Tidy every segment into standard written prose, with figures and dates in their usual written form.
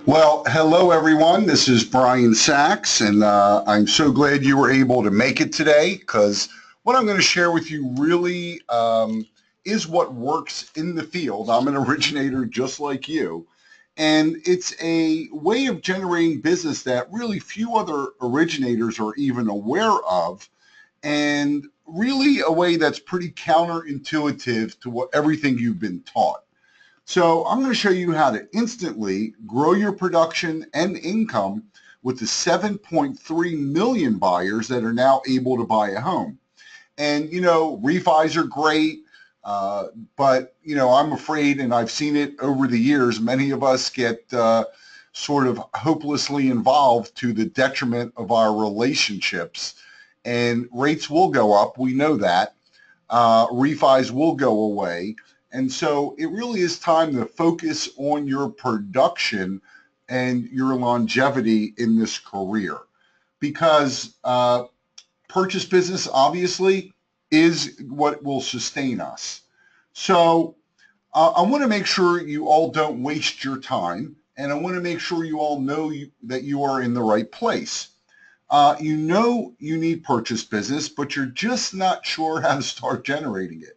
Well, hello everyone. This is Brian Sachs, and I'm so glad you were able to make it today because what I'm going to share with you really is what works in the field. I'm an originator just like you, and it's a way of generating business that really few other originators are even aware of, and really a way that's pretty counterintuitive to what everything you've been taught. So I'm going to show you how to instantly grow your production and income with the 7.3 million buyers that are now able to buy a home. And, refis are great, but, I'm afraid, and I've seen it over the years, many of us get sort of hopelessly involved to the detriment of our relationships. And rates will go up. We know that. Refis will go away. And so it really is time to focus on your production and your longevity in this career because purchase business obviously is what will sustain us. So I want to make sure you all don't waste your time, and I want to make sure you all know that you are in the right place. You know you need purchase business, but you're just not sure how to start generating it.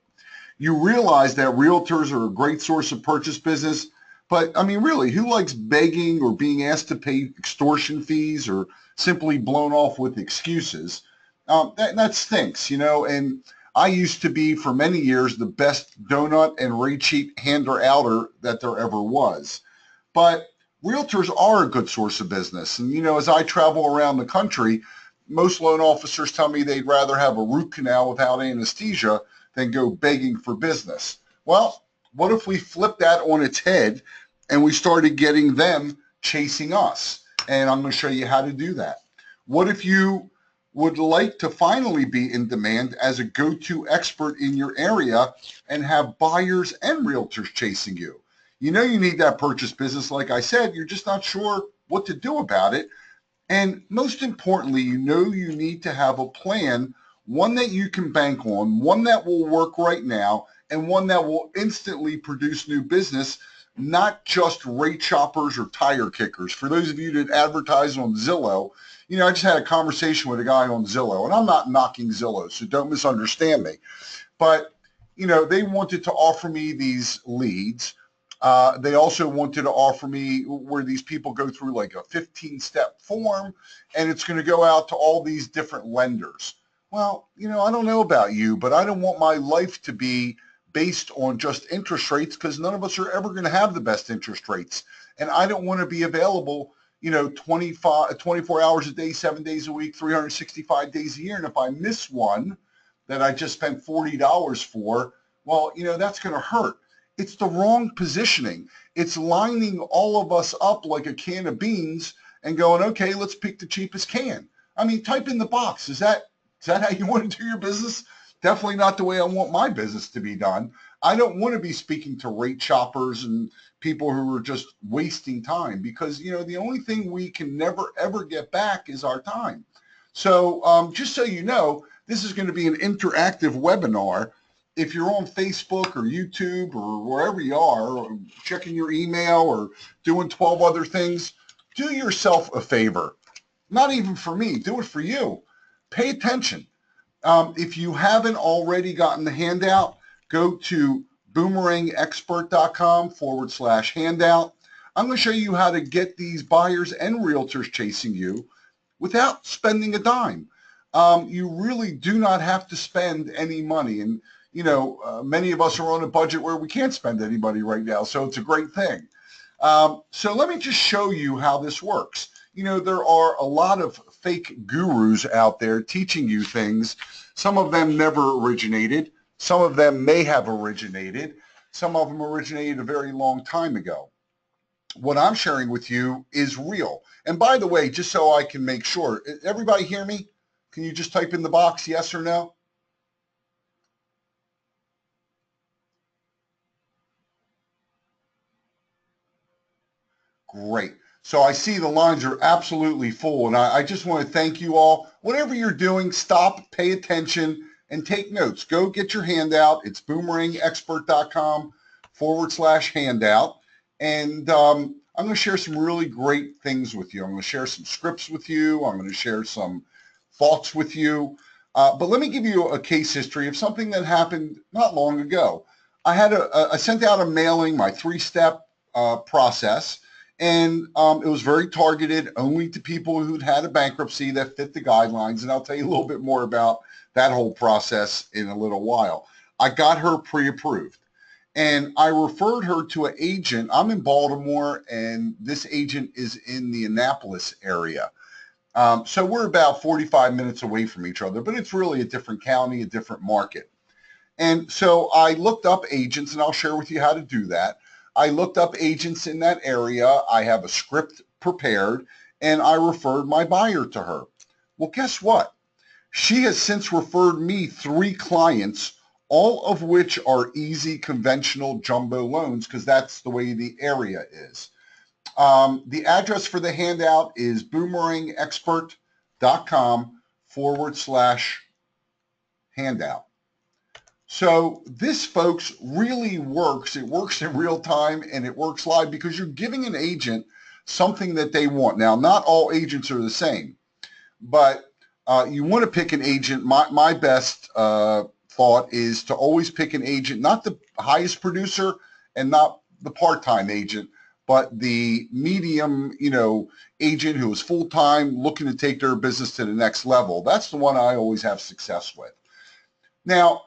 You realize that realtors are a great source of purchase business, but I mean, really, who likes begging or being asked to pay extortion fees or simply blown off with excuses? That stinks, and I used to be for many years the best donut and rate sheet hander-outer that there ever was. But realtors are a good source of business. And, as I travel around the country, most loan officers tell me they'd rather have a root canal without anesthesia than go begging for business. Well, what if we flip that on its head and we started getting them chasing us? And I'm going to show you how to do that. What if you would like to finally be in demand as a go-to expert in your area and have buyers and realtors chasing you? You know you need that purchase business, like I said, you're just not sure what to do about it. And most importantly, you know you need to have a plan, one that you can bank on, one that will work right now, and one that will instantly produce new business, not just rate shoppers or tire kickers. For those of you that advertise on Zillow, I just had a conversation with a guy on Zillow, and I'm not knocking Zillow, so don't misunderstand me. But, they wanted to offer me these leads. They also wanted to offer me where these people go through like a 15-step form, and it's going to go out to all these different lenders. Well, I don't know about you, but I don't want my life to be based on just interest rates because none of us are ever going to have the best interest rates. And I don't want to be available, 24 hours a day, 7 days a week, 365 days a year. And if I miss one that I just spent $40 for, well, that's going to hurt. It's the wrong positioning. It's lining all of us up like a can of beans and going, okay, let's pick the cheapest can. I mean, type in the box. Is that how you want to do your business? Definitely not the way I want my business to be done. I don't want to be speaking to rate shoppers and people who are just wasting time because, the only thing we can never, ever get back is our time. So just so you know, this is going to be an interactive webinar. If you're on Facebook or YouTube or wherever you are, or checking your email or doing 12 other things, do yourself a favor. Not even for me, do it for you. Pay attention. If you haven't already gotten the handout, go to boomerangexpert.com/handout. I'm going to show you how to get these buyers and realtors chasing you without spending a dime. You really do not have to spend any money. And, many of us are on a budget where we can't spend any money right now, so it's a great thing. So let me just show you how this works. There are a lot of fake gurus out there teaching you things. Some of them never originated. Some of them may have originated. Some of them originated a very long time ago. What I'm sharing with you is real. And by the way, just so I can make sure, everybody hear me? Can you just type in the box, yes or no? Great. So I see the lines are absolutely full, and I just want to thank you all. Whatever you're doing, stop, pay attention, and take notes. Go get your handout. It's boomerangexpert.com/handout. And I'm going to share some really great things with you. I'm going to share some scripts with you. I'm going to share some thoughts with you. But let me give you a case history of something that happened not long ago. I sent out a mailing, my three-step process, and it was very targeted only to people who'd had a bankruptcy that fit the guidelines. And I'll tell you a little bit more about that whole process in a little while. I got her pre-approved. And I referred her to an agent. I'm in Baltimore, and this agent is in the Annapolis area. So we're about 45 minutes away from each other, but it's really a different county, a different market. And so I looked up agents, and I'll share with you how to do that. I looked up agents in that area. I have a script prepared, and I referred my buyer to her. Well, guess what? She has since referred me 3 clients, all of which are easy, conventional jumbo loans, because that's the way the area is. The address for the handout is boomerangexpert.com/handout. So this, folks, really works. It works in real time and it works live because you're giving an agent something that they want. Now, not all agents are the same, but you want to pick an agent. My best thought is to always pick an agent, not the highest producer and not the part-time agent, but the medium, agent who is full-time looking to take their business to the next level. That's the one I always have success with. Now,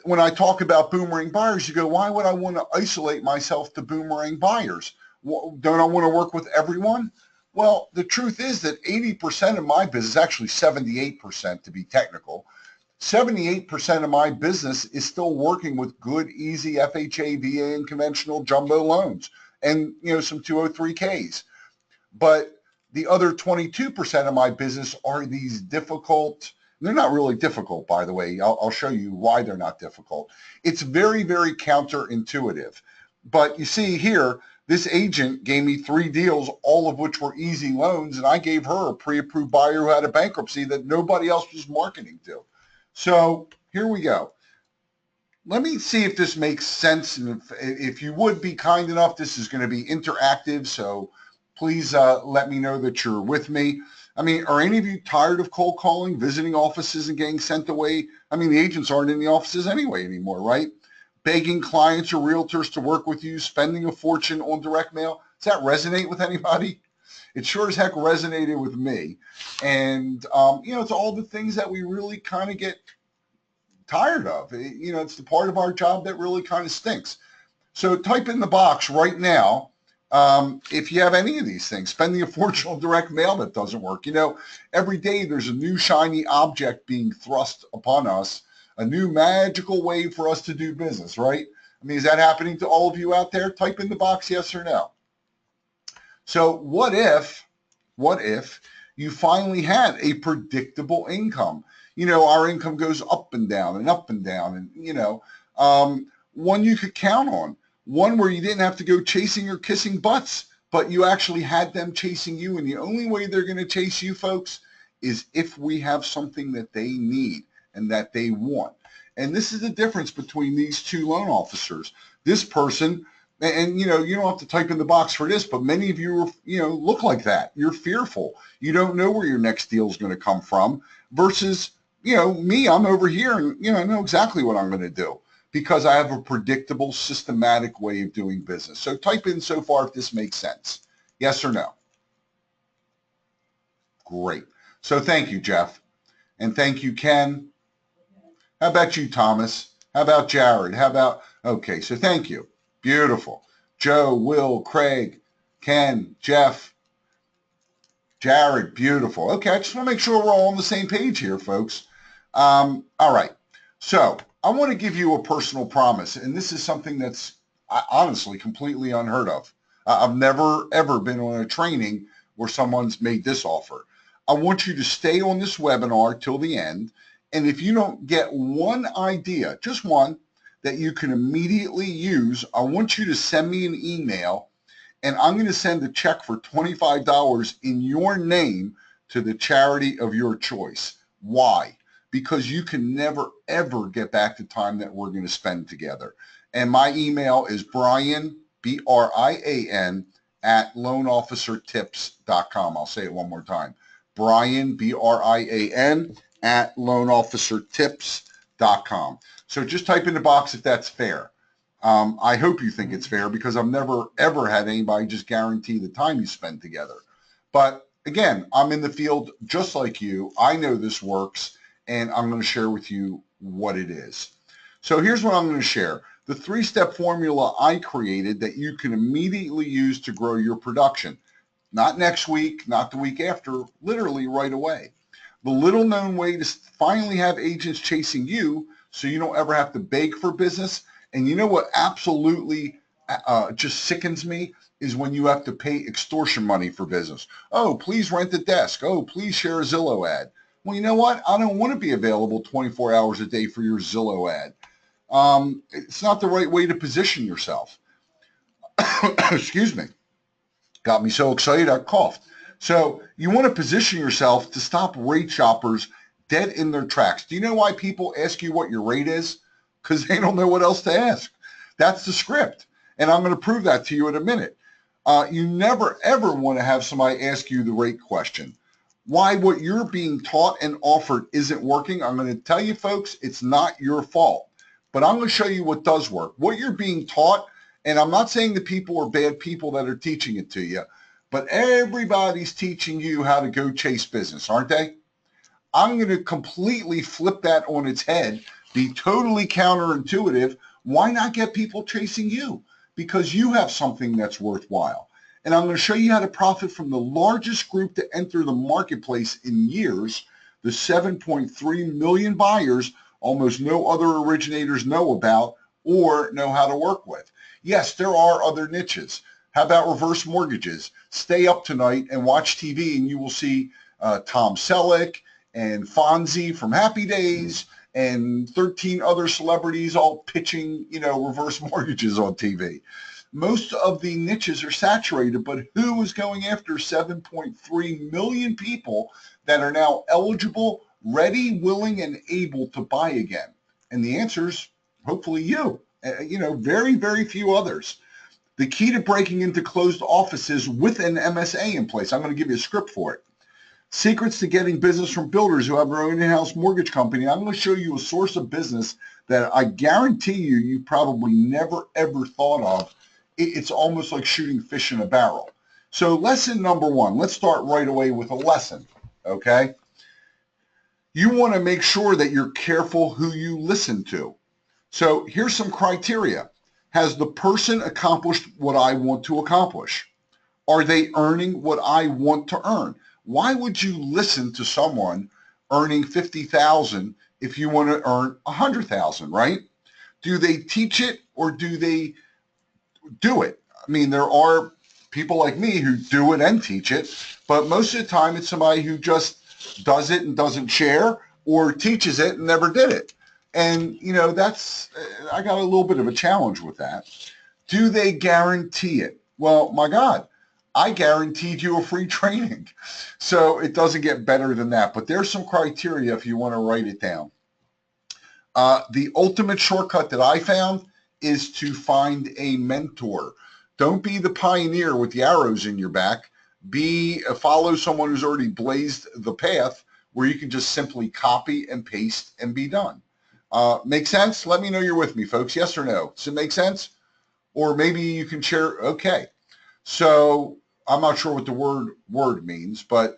when I talk about boomerang buyers, you go, why would I want to isolate myself to boomerang buyers? Don't I want to work with everyone? Well, the truth is that 80% of my business, actually 78% to be technical, 78% of my business is still working with good, easy FHA, VA, and conventional jumbo loans and, some 203Ks. But the other 22% of my business are these difficult, they're not really difficult, by the way. I'll show you why they're not difficult. It's very, very counterintuitive. But you see here, this agent gave me 3 deals, all of which were easy loans, and I gave her a pre-approved buyer who had a bankruptcy that nobody else was marketing to. So here we go. Let me see if this makes sense, and if you would be kind enough, this is going to be interactive, so please let me know that you're with me. I mean, are any of you tired of cold calling, visiting offices and getting sent away? I mean, the agents aren't in the offices anyway anymore, right? Begging clients or realtors to work with you, spending a fortune on direct mail. Does that resonate with anybody? It sure as heck resonated with me. And, it's all the things that we really kind of get tired of. It's the part of our job that really kind of stinks. So type in the box right now if you have any of these things. Spending a fortune on direct mail that doesn't work. Every day there's a new shiny object being thrust upon us, a new magical way for us to do business, right? I mean, is that happening to all of you out there? Type in the box yes or no. So what if you finally had a predictable income? Our income goes up and down and up and down, and, one you could count on, one where you didn't have to go chasing or kissing butts, but you actually had them chasing you. And the only way they're going to chase you, folks, is if we have something that they need and that they want. And this is the difference between these 2 loan officers. This person, and you don't have to type in the box for this, but many of you, look like that. You're fearful. You don't know where your next deal is going to come from versus, me, I'm over here and, I know exactly what I'm going to do because I have a predictable, systematic way of doing business. So type in so far if this makes sense. Yes or no? Great. So thank you, Jeff. And thank you, Ken. How about you, Thomas? How about Jared? Okay, so thank you. Beautiful. Joe, Will, Craig, Ken, Jeff, Jared, beautiful. Okay, I just want to make sure we're all on the same page here, folks. All right. So I want to give you a personal promise, and this is something that's honestly completely unheard of. I've never, ever been on a training where someone's made this offer. I want you to stay on this webinar till the end, and if you don't get one idea, just one, that you can immediately use, I want you to send me an email, and I'm going to send a check for $25 in your name to the charity of your choice. Why? Because you can never, ever get back the time that we're going to spend together. And my email is Brian Brian, at loanofficertips.com. I'll say it one more time. Brian, Brian, at loanofficertips.com. So just type in the box if that's fair. I hope you think it's fair because I've never, ever had anybody just guarantee the time you spend together. But again, I'm in the field just like you. I know this works, and I'm going to share with you what it is. So here's what I'm going to share. The 3-step formula I created that you can immediately use to grow your production. Not next week, not the week after, literally right away. The little known way to finally have agents chasing you so you don't ever have to beg for business. And you know what absolutely just sickens me is when you have to pay extortion money for business. Oh, please rent a desk. Oh, please share a Zillow ad. Well, you know what? I don't want to be available 24 hours a day for your Zillow ad. It's not the right way to position yourself. Excuse me. Got me so excited I coughed. So you want to position yourself to stop rate shoppers dead in their tracks. Do you know why people ask you what your rate is? Because they don't know what else to ask. That's the script. And I'm going to prove that to you in a minute. You never, ever want to have somebody ask you the rate question. Why what you're being taught and offered isn't working, I'm going to tell you, folks, it's not your fault. But I'm going to show you what does work. What you're being taught, and I'm not saying the people are bad people that are teaching it to you, but everybody's teaching you how to go chase business, aren't they? I'm going to completely flip that on its head, be totally counterintuitive. Why not get people chasing you? Because you have something that's worthwhile. And I'm going to show you how to profit from the largest group to enter the marketplace in years, the 7.3 million buyers almost no other originators know about or know how to work with. Yes, there are other niches. How about reverse mortgages? Stay up tonight and watch TV and you will see Tom Selleck and Fonzie from Happy Days and 13 other celebrities all pitching, reverse mortgages on TV. Most of the niches are saturated, but who is going after 7.3 million people that are now eligible, ready, willing, and able to buy again? And the answer is hopefully you. Very, very few others. The key to breaking into closed offices with an MSA in place. I'm going to give you a script for it. Secrets to getting business from builders who have their own in-house mortgage company. I'm going to show you a source of business that I guarantee you probably never, ever thought of. It's almost like shooting fish in a barrel. So lesson number 1, let's start right away with a lesson, okay? You want to make sure that you're careful who you listen to. So here's some criteria. Has the person accomplished what I want to accomplish? Are they earning what I want to earn? Why would you listen to someone earning $50,000 if you want to earn $100,000, right? Do they teach it or do they do it? I mean, there are people like me who do it and teach it, but most of the time it's somebody who just does it and doesn't share or teaches it and never did it. And, I got a little bit of a challenge with that. Do they guarantee it? Well, my God, I guaranteed you a free training. So it doesn't get better than that. But there's some criteria if you want to write it down. The ultimate shortcut that I found is to find a mentor. Don't be the pioneer with the arrows in your back. Follow someone who's already blazed the path where you can just simply copy and paste and be done. Make sense? Let me know you're with me, folks. Yes or no? Does it make sense? Or maybe you can share. Okay. So I'm not sure what the word means, but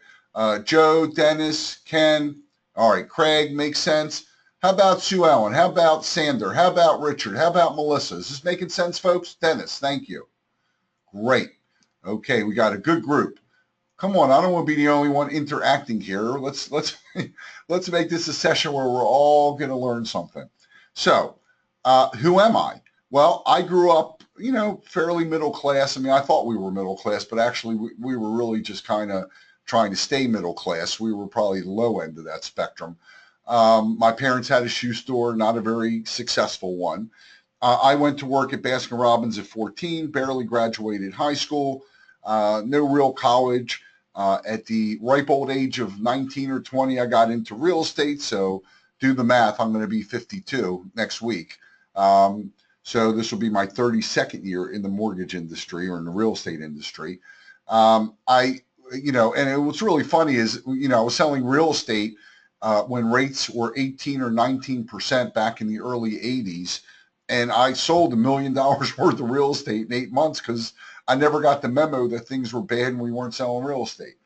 Joe, Dennis, Ken, all right, Craig, makes sense. How about Sue Ellen? How about Sander? How about Richard? How about Melissa? Is this making sense, folks? Dennis, thank you. Great. Okay, we got a good group. Come on, I don't want to be the only one interacting here. Let's make this a session where we're all going to learn something. So, who am I? Well, I grew up, fairly middle class. I mean, I thought we were middle class, but actually we were really just kind of trying to stay middle class. We were probably the low end of that spectrum. My parents had a shoe store, not a very successful one. I went to work at Baskin-Robbins at 14, barely graduated high school, no real college. At the ripe old age of 19 or 20, I got into real estate. So do the math. I'm going to be 52 next week. So this will be my 32nd year in the mortgage industry or in the real estate industry. And what's really funny is, I was selling real estate when rates were 18 or 19% back in the early 80s. And I sold $1 million worth of real estate in 8 months because I never got the memo that things were bad and we weren't selling real estate.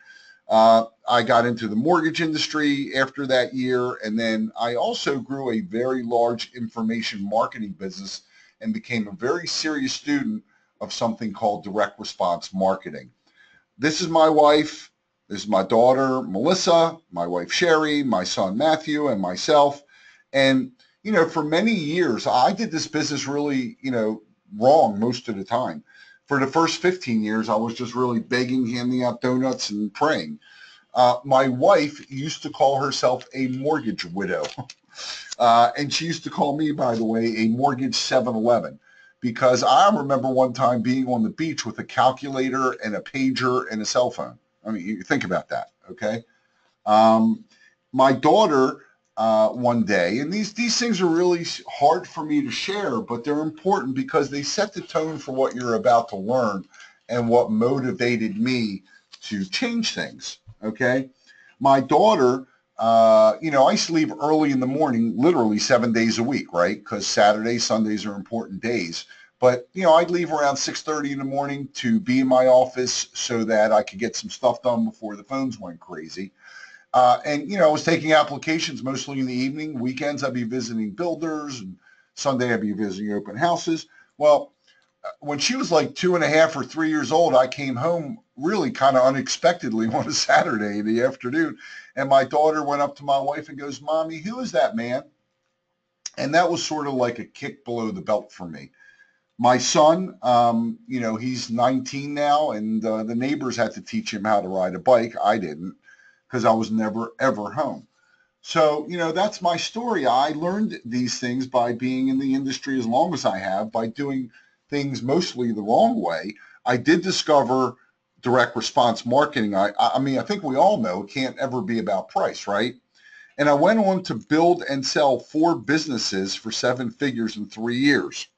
I got into the mortgage industry after that year, and then I also grew a very large information marketing business and became a very serious student of something called direct response marketing. This is my wife. This is my daughter, Melissa, my wife, Sherry, my son, Matthew, and myself. And, for many years, I did this business really, wrong most of the time. For the first 15 years, I was just really begging, handing out donuts and praying. My wife used to call herself a mortgage widow. And she used to call me, by the way, a mortgage 7-Eleven, because I remember one time being on the beach with a calculator and a pager and a cell phone. I mean, you think about that, okay? My daughter, one day, and these things are really hard for me to share, but they're important because they set the tone for what you're about to learn and what motivated me to change things, okay? My daughter, I used to leave early in the morning, literally 7 days a week, right? Because Saturdays, Sundays are important days. But, I'd leave around 6:30 in the morning to be in my office so that I could get some stuff done before the phones went crazy. I was taking applications mostly in the evening. Weekends, I'd be visiting builders, and Sunday, I'd be visiting open houses. Well, when she was like 2.5 or 3 years old, I came home really kind of unexpectedly on a Saturday in the afternoon. And my daughter went up to my wife and goes, "Mommy, who is that man?" And that was sort of like a kick below the belt for me. My son, he's 19 now, and the neighbors had to teach him how to ride a bike. I didn't, because I was never, ever home. So, that's my story. I learned these things by being in the industry as long as I have, by doing things mostly the wrong way. I did discover direct response marketing. I mean, I think we all know it can't ever be about price, right? And I went on to build and sell 4 businesses for 7 figures in 3 years.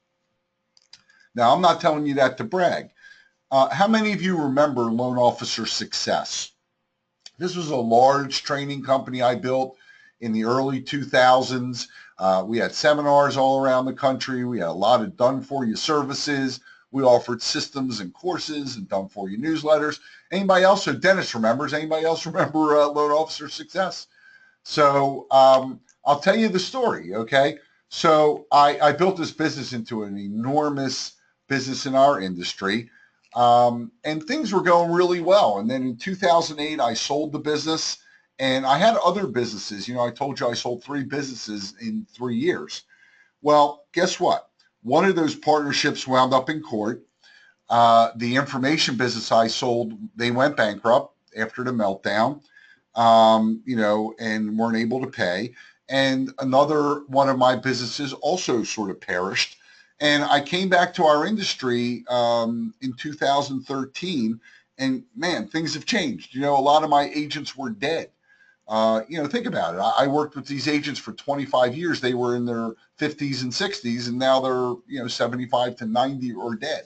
Now, I'm not telling you that to brag. How many of you remember Loan Officer Success? This was a large training company I built in the early 2000s. We had seminars all around the country. We had a lot of done-for-you services. We offered systems and courses and done-for-you newsletters. Anybody else? So Dennis remembers. Anybody else remember Loan Officer Success? So I'll tell you the story, okay? So I built this business into an enormous business in our industry. And things were going really well. And then in 2008, I sold the business, and I had other businesses. I told you I sold 3 businesses in 3 years. Well, guess what? One of those partnerships wound up in court. The information business I sold, they went bankrupt after the meltdown, and weren't able to pay. And another one of my businesses also sort of perished. And I came back to our industry in 2013, and man, things have changed. A lot of my agents were dead. Think about it. I worked with these agents for 25 years. They were in their 50s and 60s, and now they're, 75 to 90 or dead.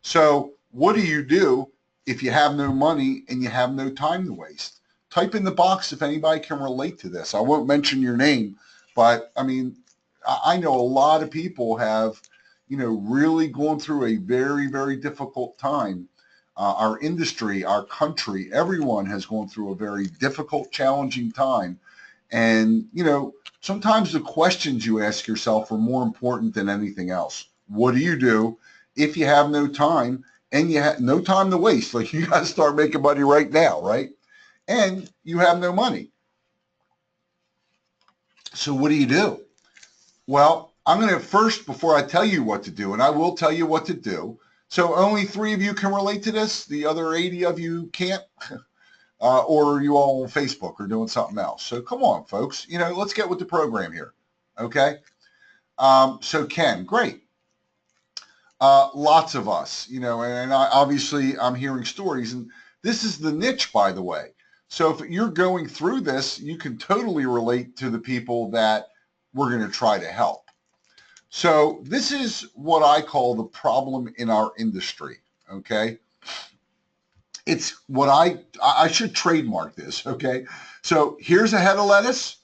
So what do you do if you have no money and you have no time to waste? Type in the box if anybody can relate to this. I won't mention your name, but I mean, I know a lot of people have, really gone through a very, very difficult time. Our industry, our country, everyone has gone through a very difficult, challenging time. And, sometimes the questions you ask yourself are more important than anything else. What do you do if you have no time and you have no time to waste? Like, you got to start making money right now, right? And you have no money. So what do you do? Well, I'm going to first, before I tell you what to do, and I will tell you what to do. So only 3 of you can relate to this. The other 80 of you can't. Or you all on Facebook are doing something else. So come on, folks. Let's get with the program here. Okay? So Ken, great. Lots of us, and obviously I'm hearing stories. And this is the niche, by the way. So if you're going through this, you can totally relate to the people that we're going to try to help. So this is what I call the problem in our industry, okay? It's what I should trademark this, okay? So here's a head of lettuce,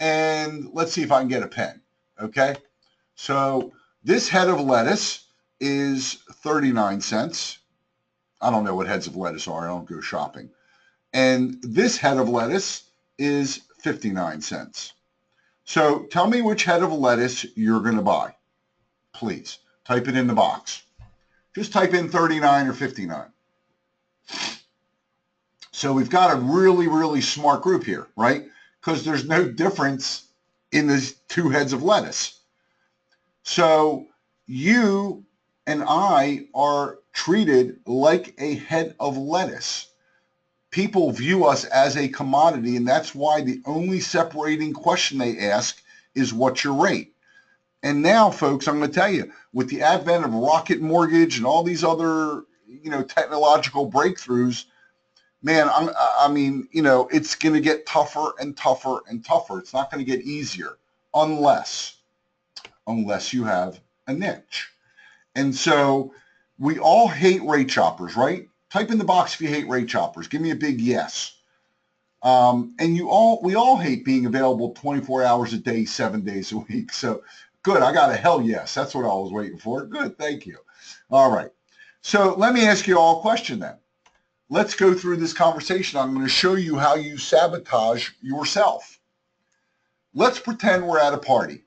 and let's see if I can get a pen, okay? So this head of lettuce is 39 cents. I don't know what heads of lettuce are. I don't go shopping. And this head of lettuce is 59 cents. So tell me which head of lettuce you're going to buy. Please type it in the box. Just type in 39 or 59. So we've got a really, really smart group here, right? Because there's no difference in the two heads of lettuce. So you and I are treated like a head of lettuce. People view us as a commodity, and that's why the only separating question they ask is what's your rate? And now, folks, I'm going to tell you, with the advent of Rocket Mortgage and all these other, technological breakthroughs, man, it's going to get tougher and tougher and tougher. It's not going to get easier unless you have a niche. And so we all hate rate shoppers, right? Type in the box if you hate rate shoppers. Give me a big yes. And we all hate being available 24 hours a day, 7 days a week. So good, I got a hell yes. That's what I was waiting for. Good, thank you. All right. So let me ask you all a question then. Let's go through this conversation. I'm going to show you how you sabotage yourself. Let's pretend we're at a party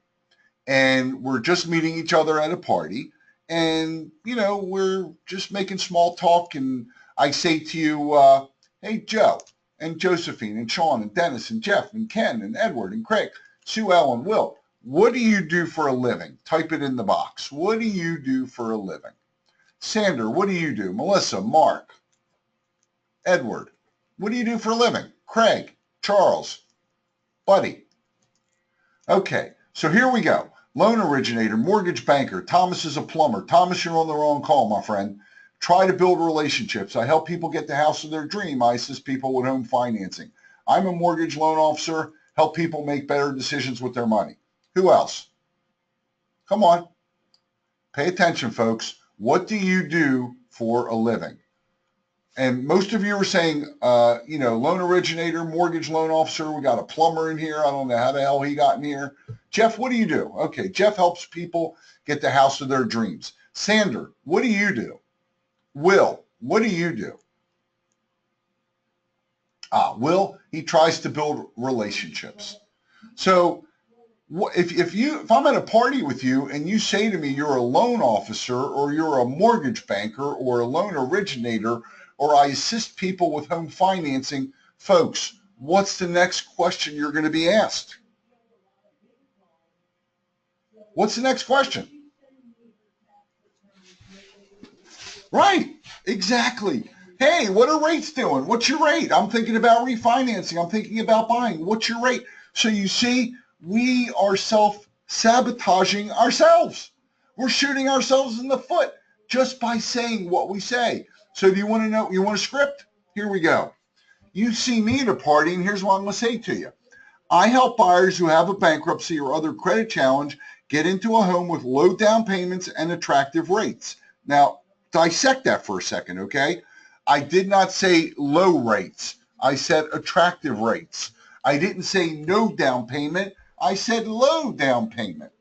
and we're just meeting each other at a party, and we're just making small talk, and I say to you, hey Joe and Josephine and Sean and Dennis and Jeff and Ken and Edward and Craig, Sue Ellen, Will, what do you do for a living? Type it in the box. What do you do for a living? Sander, what do you do? Melissa, Mark, Edward, what do you do for a living? Craig, Charles, Buddy. Okay, so here we go. Loan originator, mortgage banker. Thomas is a plumber. Thomas, you're on the wrong call, my friend. Try to build relationships. I help people get the house of their dream. I assist people with home financing. I'm a mortgage loan officer. Help people make better decisions with their money. Who else? Come on. Pay attention, folks. What do you do for a living? And most of you are saying, loan originator, mortgage loan officer. We got a plumber in here. I don't know how the hell he got in here. Jeff, what do you do? Okay, Jeff helps people get the house of their dreams. Sander, what do you do? Will, what do you do? Will, he tries to build relationships. So if I'm at a party with you and you say to me you're a loan officer or you're a mortgage banker or a loan originator or I assist people with home financing, folks, what's the next question you're going to be asked? What's the next question? Right, exactly. Hey, what are rates doing? What's your rate? I'm thinking about refinancing. I'm thinking about buying. What's your rate? So you see, we are self-sabotaging ourselves. We're shooting ourselves in the foot just by saying what we say. So do you want to know, you want a script? Here we go. You see me at a party, and here's what I'm going to say to you. I help buyers who have a bankruptcy or other credit challenge get into a home with low down payments and attractive rates. Now, dissect that for a second, okay? I did not say low rates. I said attractive rates. I didn't say no down payment. I said low down payment.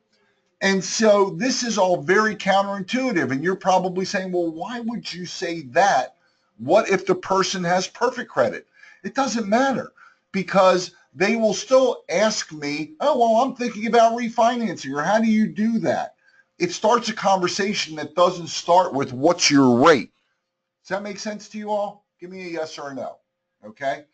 And so this is all very counterintuitive. And you're probably saying, well, why would you say that? What if the person has perfect credit? It doesn't matter, because they will still ask me, oh, well, I'm thinking about refinancing, or how do you do that? It starts a conversation that doesn't start with what's your rate. Does that make sense to you all? Give me a yes or a no, okay?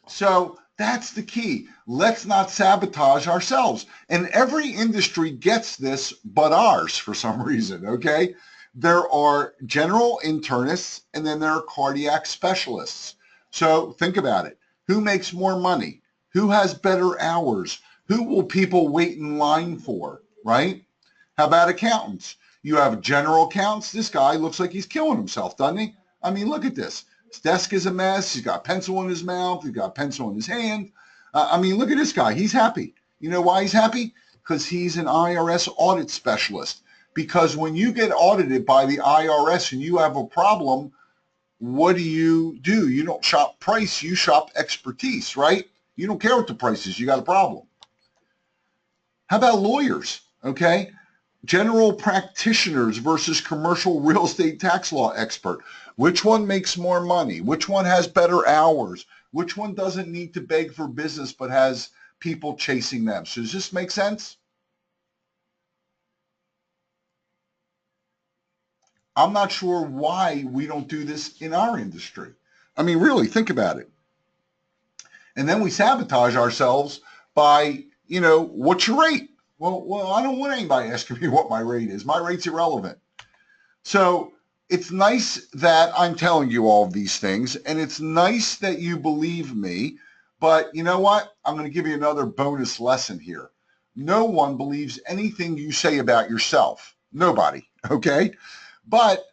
So that's the key. Let's not sabotage ourselves. And every industry gets this but ours for some reason, okay? There are general internists and then there are cardiac specialists. So think about it. Who makes more money? Who has better hours? Who will people wait in line for, right? How about accountants? You have general accountants. This guy looks like he's killing himself, doesn't he? I mean, look at this. His desk is a mess. He's got a pencil in his mouth. He's got a pencil in his hand. Look at this guy. He's happy. You know why he's happy? Because he's an IRS audit specialist. Because when you get audited by the IRS and you have a problem, what do? You don't shop price, you shop expertise, right? You don't care what the price is, you got a problem. How about lawyers, okay? General practitioners versus commercial real estate tax law expert. Which one makes more money? Which one has better hours? Which one doesn't need to beg for business but has people chasing them? So does this make sense? I'm not sure why we don't do this in our industry. I mean, really, think about it. And then we sabotage ourselves by, what's your rate? Well, I don't want anybody asking me what my rate is. My rate's irrelevant. So it's nice that I'm telling you all of these things, and it's nice that you believe me, but you know what? I'm going to give you another bonus lesson here. No one believes anything you say about yourself. Nobody, okay? But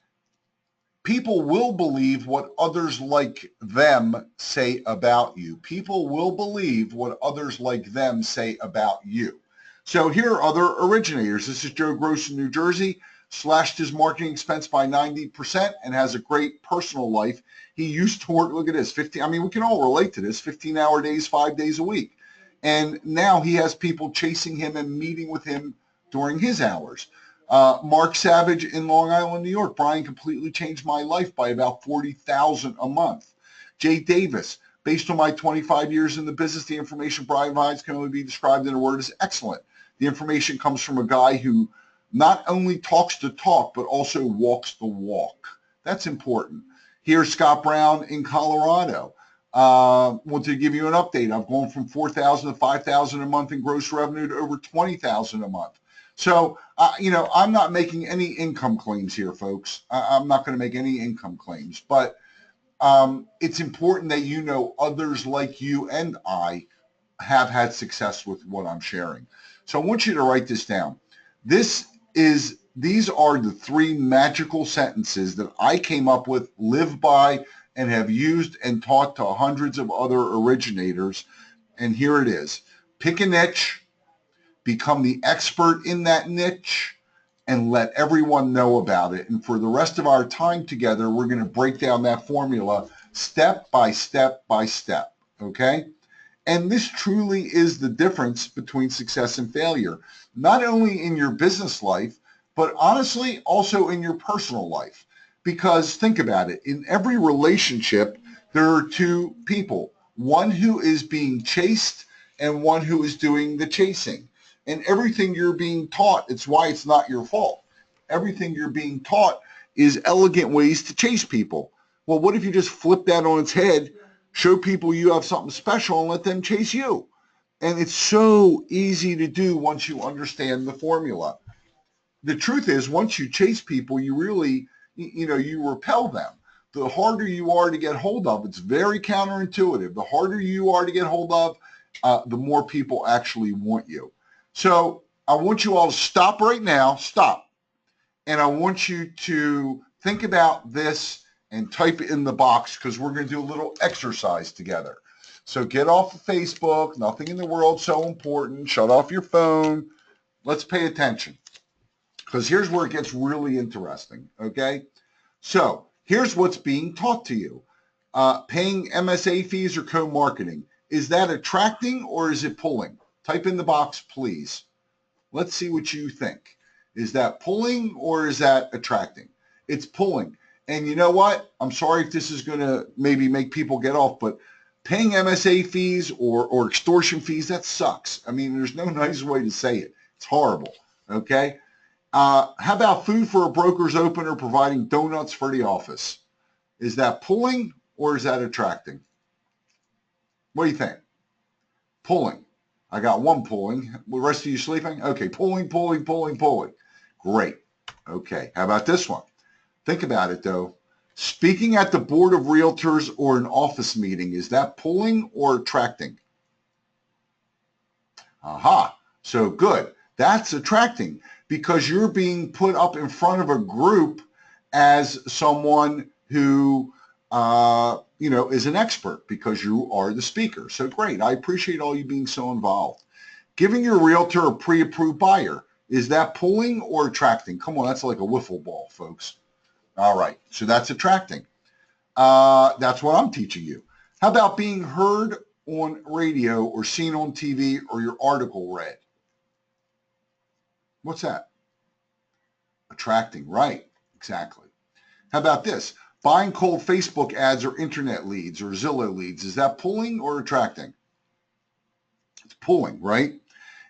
people will believe what others like them say about you. People will believe what others like them say about you. So here are other originators. This is Joe Gross in New Jersey, slashed his marketing expense by 90% and has a great personal life. He used to work, look at this, 15, I mean, we can all relate to this, 15-hour days, 5 days a week. And now he has people chasing him and meeting with him during his hours. Mark Savage in Long Island, New York. Brian completely changed my life by about $40,000 a month. Jay Davis, based on my 25 years in the business, the information Brian provides can only be described in a word as excellent. The information comes from a guy who not only talks the talk, but also walks the walk. That's important. Here's Scott Brown in Colorado. Want to give you an update. I've gone from $4,000 to $5,000 a month in gross revenue to over $20,000 a month. So, I'm not making any income claims here, folks. I'm not going to make any income claims, but it's important that you know others like you and I have had success with what I'm sharing. So I want you to write this down. These are the 3 magical sentences that I came up with, live by, and have used and taught to hundreds of other originators. And here it is. Pick a niche, become the expert in that niche, and let everyone know about it. And for the rest of our time together, we're going to break down that formula step by step by step, okay? And this truly is the difference between success and failure, not only in your business life, but honestly, also in your personal life. Because think about it, in every relationship, there are 2 people, one who is being chased and one who is doing the chasing. And everything you're being taught, it's why it's not your fault. Everything you're being taught is elegant ways to chase people. Well, what if you just flip that on its head, show people you have something special and let them chase you? And it's so easy to do once you understand the formula. The truth is, once you chase people, you really, you repel them. The harder you are to get hold of, it's very counterintuitive. The harder you are to get hold of, the more people actually want you. So I want you all to stop right now, stop. And I want you to think about this and type it in the box because we're going to do a little exercise together. So get off of Facebook, nothing in the world so important, shut off your phone. Let's pay attention because here's where it gets really interesting, okay? So here's what's being taught to you. Paying MSA fees or co-marketing. Is that attracting or is it pulling? Type in the box, please. Let's see what you think. Is that pulling or is that attracting? It's pulling. And you know what? I'm sorry if this is going to maybe make people get off, but paying MSA fees or extortion fees, that sucks. I mean, there's no nice way to say it. It's horrible, okay? How about food for a broker's opener providing donuts for the office? Is that pulling or is that attracting? What do you think? Pulling. I got one pulling. The rest of you sleeping? Okay, pulling, pulling, pulling, pulling. Great. Okay, how about this one? Think about it, though. Speaking at the board of realtors or an office meeting, is that pulling or attracting? Aha, so good. That's attracting because you're being put up in front of a group as someone who is an expert because you are the speaker. So great. I appreciate all you being so involved. Giving your realtor a pre-approved buyer, is that pulling or attracting? Come on, that's like a wiffle ball, folks. All right, so that's attracting. That's what I'm teaching you. How about being heard on radio or seen on TV or your article read? What's that? Attracting, right, exactly. How about this? Buying cold Facebook ads or internet leads or Zillow leads, is that pulling or attracting? It's pulling, right?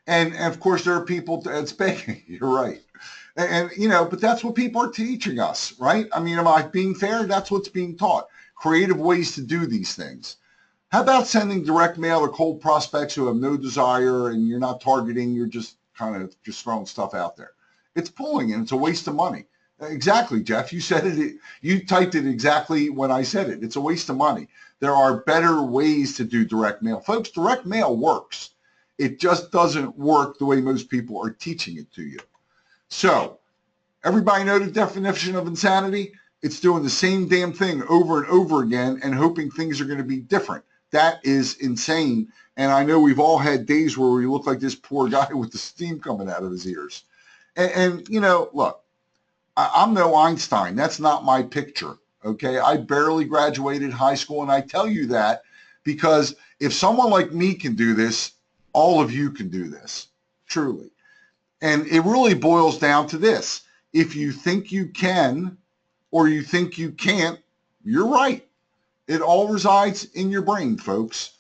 And of course, there are people that's begging. You're right. And, you know, but that's what people are teaching us, right? I mean, am I being fair? That's what's being taught. Creative ways to do these things. How about sending direct mail or cold prospects who have no desire and you're not targeting, you're just kind of just throwing stuff out there? It's pulling and it's a waste of money. Exactly, Jeff. You said it. You typed it exactly when I said it. It's a waste of money. There are better ways to do direct mail. Folks, direct mail works. It just doesn't work the way most people are teaching it to you. So everybody know the definition of insanity? It's doing the same damn thing over and over again and hoping things are going to be different. That is insane. And I know we've all had days where we look like this poor guy with the steam coming out of his ears. And you know, look, I'm no Einstein. That's not my picture. Okay. I barely graduated high school. And I tell you that because if someone like me can do this, all of you can do this, truly. And it really boils down to this. If you think you can or you think you can't, you're right. It all resides in your brain, folks.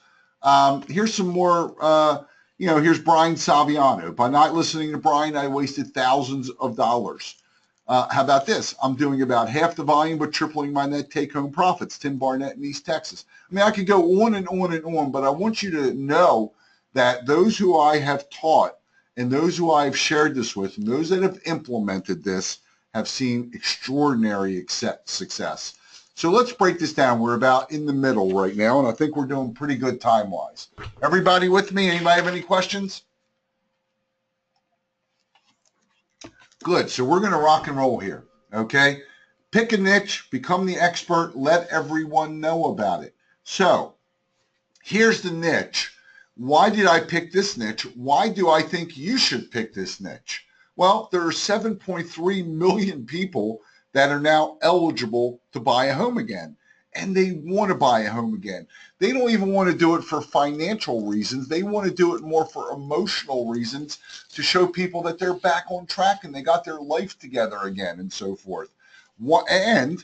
Here's some more, here's Brian Saviano. By not listening to Brian, I wasted thousands of dollars. How about this? I'm doing about half the volume, but tripling my net take-home profits. Tim Barnett in East Texas. I mean, I could go on and on and on, but I want you to know that those who I have taught and those who I have shared this with and those that have implemented this have seen extraordinary success. So let's break this down. We're about in the middle right now, and I think we're doing pretty good time-wise. Everybody with me? Anybody have any questions? Good. So we're going to rock and roll here, okay? Pick a niche, become the expert, let everyone know about it. So here's the niche. Why did I pick this niche? Why do I think you should pick this niche? Well, there are 7.3 million people that are now eligible to buy a home again, and they want to buy a home again. They don't even want to do it for financial reasons. They want to do it more for emotional reasons to show people that they're back on track and they got their life together again and so forth. And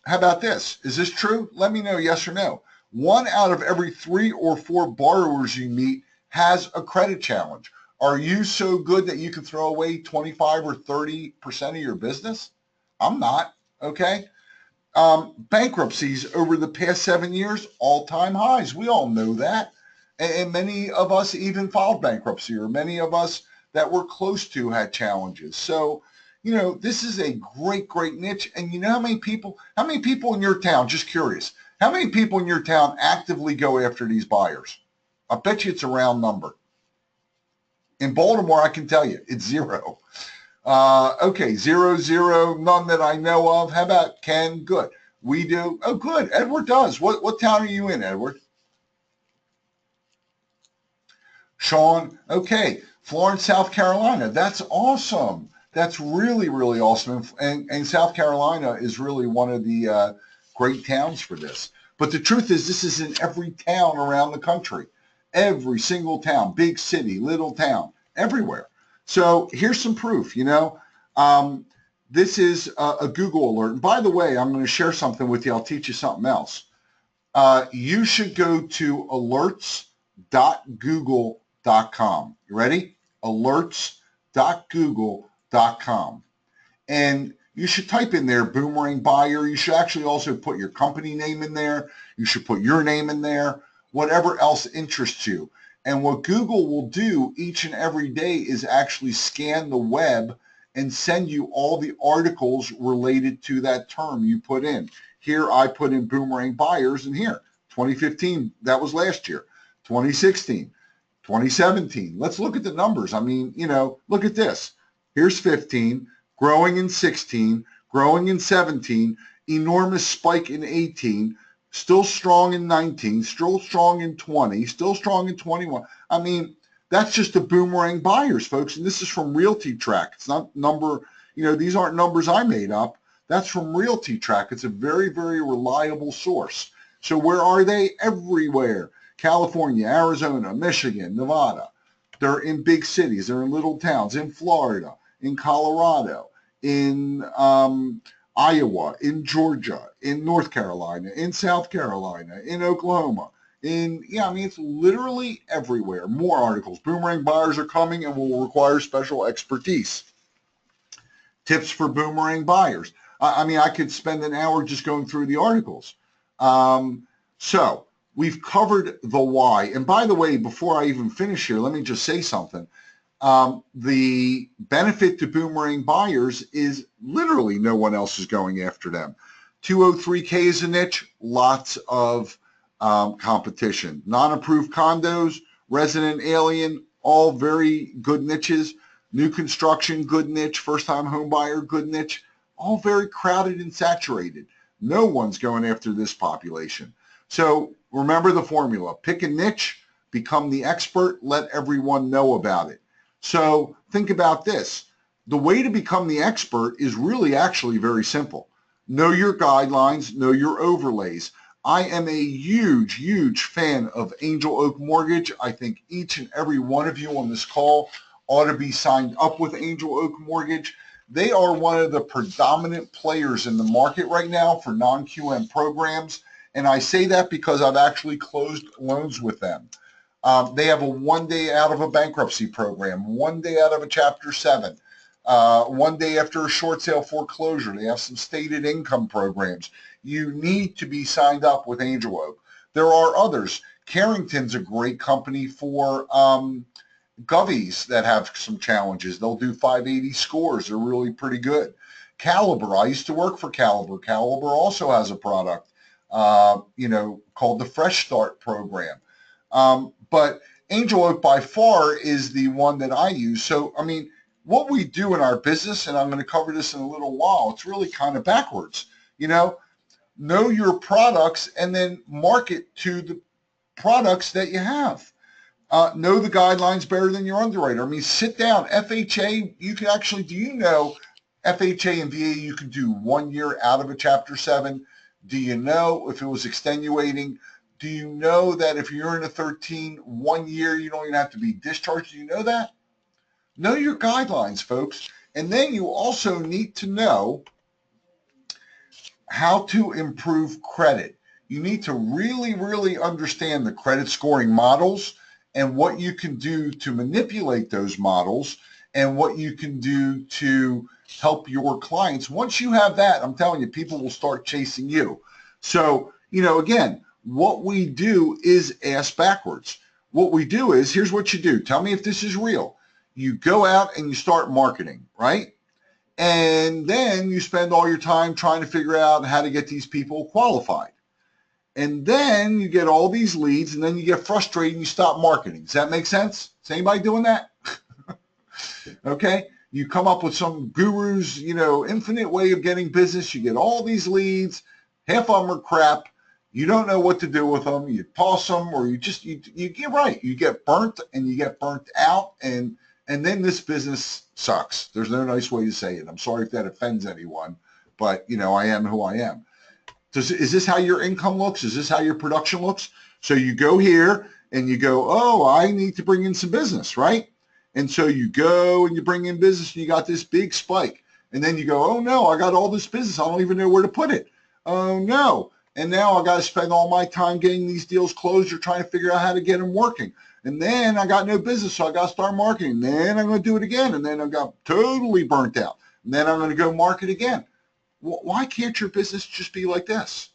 how about this? Is this true? Let me know, yes or no. 1 out of every 3 or 4 borrowers you meet has a credit challenge. Are you so good that you can throw away 25 or 30% of your business? I'm not, okay? Bankruptcies over the past 7 years, all-time highs. We all know that. And many of us even filed bankruptcy, or many of us that were close to had challenges. So, you know, this is a great, great niche. And you know how many people in your town, just curious, how many people in your town actively go after these buyers? I bet you it's a round number. In Baltimore, I can tell you, it's 0. Okay, 0, 0, none that I know of. How about Ken? Good. We do. Oh, good. Edward does. What town are you in, Edward? Sean? Okay. Florence, South Carolina. That's awesome. That's really, really awesome. And South Carolina is really one of the great towns for this. But the truth is, this is in every town around the country. Every single town, big city, little town, everywhere. So here's some proof, you know. This is a Google alert. And by the way, I'm going to share something with you. I'll teach you something else. You should go to alerts.google.com. You ready? Alerts.google.com. And you should type in there boomerang buyer. You should actually also put your company name in there. You should put your name in there, whatever else interests you. And what Google will do each and every day is actually scan the web and send you all the articles related to that term you put in. Here I put in boomerang buyers, and here, 2015, that was last year, 2016, 2017. Let's look at the numbers. I mean, you know, look at this. Here's 15, growing in 16, growing in 17, enormous spike in 18, still strong in 19, still strong in 20, still strong in 21. I mean, That's just the boomerang buyers, folks. And this is from Realty Track. It's not number, these aren't numbers I made up. That's from Realty Track. It's a very, very reliable source. So where are they? Everywhere. California, Arizona, Michigan, Nevada. They're in big cities. They're in little towns, in Florida, in Colorado, in Iowa, in Georgia, in North Carolina, in South Carolina, in Oklahoma. It's literally everywhere. More articles. Boomerang buyers are coming and will require special expertise. Tips for boomerang buyers. I could spend an hour just going through the articles. So we've covered the why. And by the way, before I even finish here, let me just say something. The benefit to boomerang buyers is literally no one else is going after them. 203K is a niche, lots of competition. Non-approved condos, resident alien, all very good niches. New construction, good niche. First-time home buyer, good niche. All very crowded and saturated. No one's going after this population. So remember the formula. Pick a niche, become the expert, let everyone know about it. So think about this. The way to become the expert is really actually very simple. Know your guidelines, know your overlays. I am a huge, huge fan of Angel Oak Mortgage. I think each and every one of you on this call ought to be signed up with Angel Oak Mortgage. They are one of the predominant players in the market right now for non-QM programs. And I say that because I've actually closed loans with them. They have a 1 day out of a bankruptcy program, 1 day out of a Chapter 7, 1 day after a short sale foreclosure. They have some stated income programs. You need to be signed up with Angel Oak. There are others. Carrington's a great company for govies that have some challenges. They'll do 580 scores. They're really pretty good. Caliber, I used to work for Caliber. Caliber also has a product, called the Fresh Start program. But Angel Oak by far is the one that I use. So, what we do in our business, and I'm going to cover this in a little while, it's really kind of backwards. Know your products and then market to the products that you have. Know the guidelines better than your underwriter. Sit down. FHA, you can actually, do you know FHA and VA, you can do 1 year out of a Chapter 7. Do you know if it was extenuating? Do you know that if you're in a 13, 1 year, you don't even have to be discharged? Do you know that? Know your guidelines, folks. And then you also need to know how to improve credit. You need to really, really understand the credit scoring models and what you can do to manipulate those models and what you can do to help your clients. Once you have that, I'm telling you, people will start chasing you. So, again, what we do is ask backwards. What we do is, here's what you do. Tell me if this is real. You go out and you start marketing, right? And then you spend all your time trying to figure out how to get these people qualified. And then you get all these leads, and then you get frustrated and you stop marketing. Does that make sense? Is anybody doing that? Okay. You come up with some guru's, infinite way of getting business. You get all these leads. Half of them are crap. You don't know what to do with them. You toss them, or you get right. You get burnt and you get burnt out, and then this business sucks. There's no nice way to say it. I'm sorry if that offends anyone, but I am who I am. Is this how your income looks? Is this how your production looks? So you go here and you go, oh, I need to bring in some business, right? And so you go and you bring in business and you got this big spike. And then you go, oh no, I got all this business. I don't even know where to put it. Oh no. And now I got to spend all my time getting these deals closed or trying to figure out how to get them working. And then I got no business, so I got to start marketing. Then I'm going to do it again. And then I got totally burnt out. And then I'm going to go market again. Why can't your business just be like this?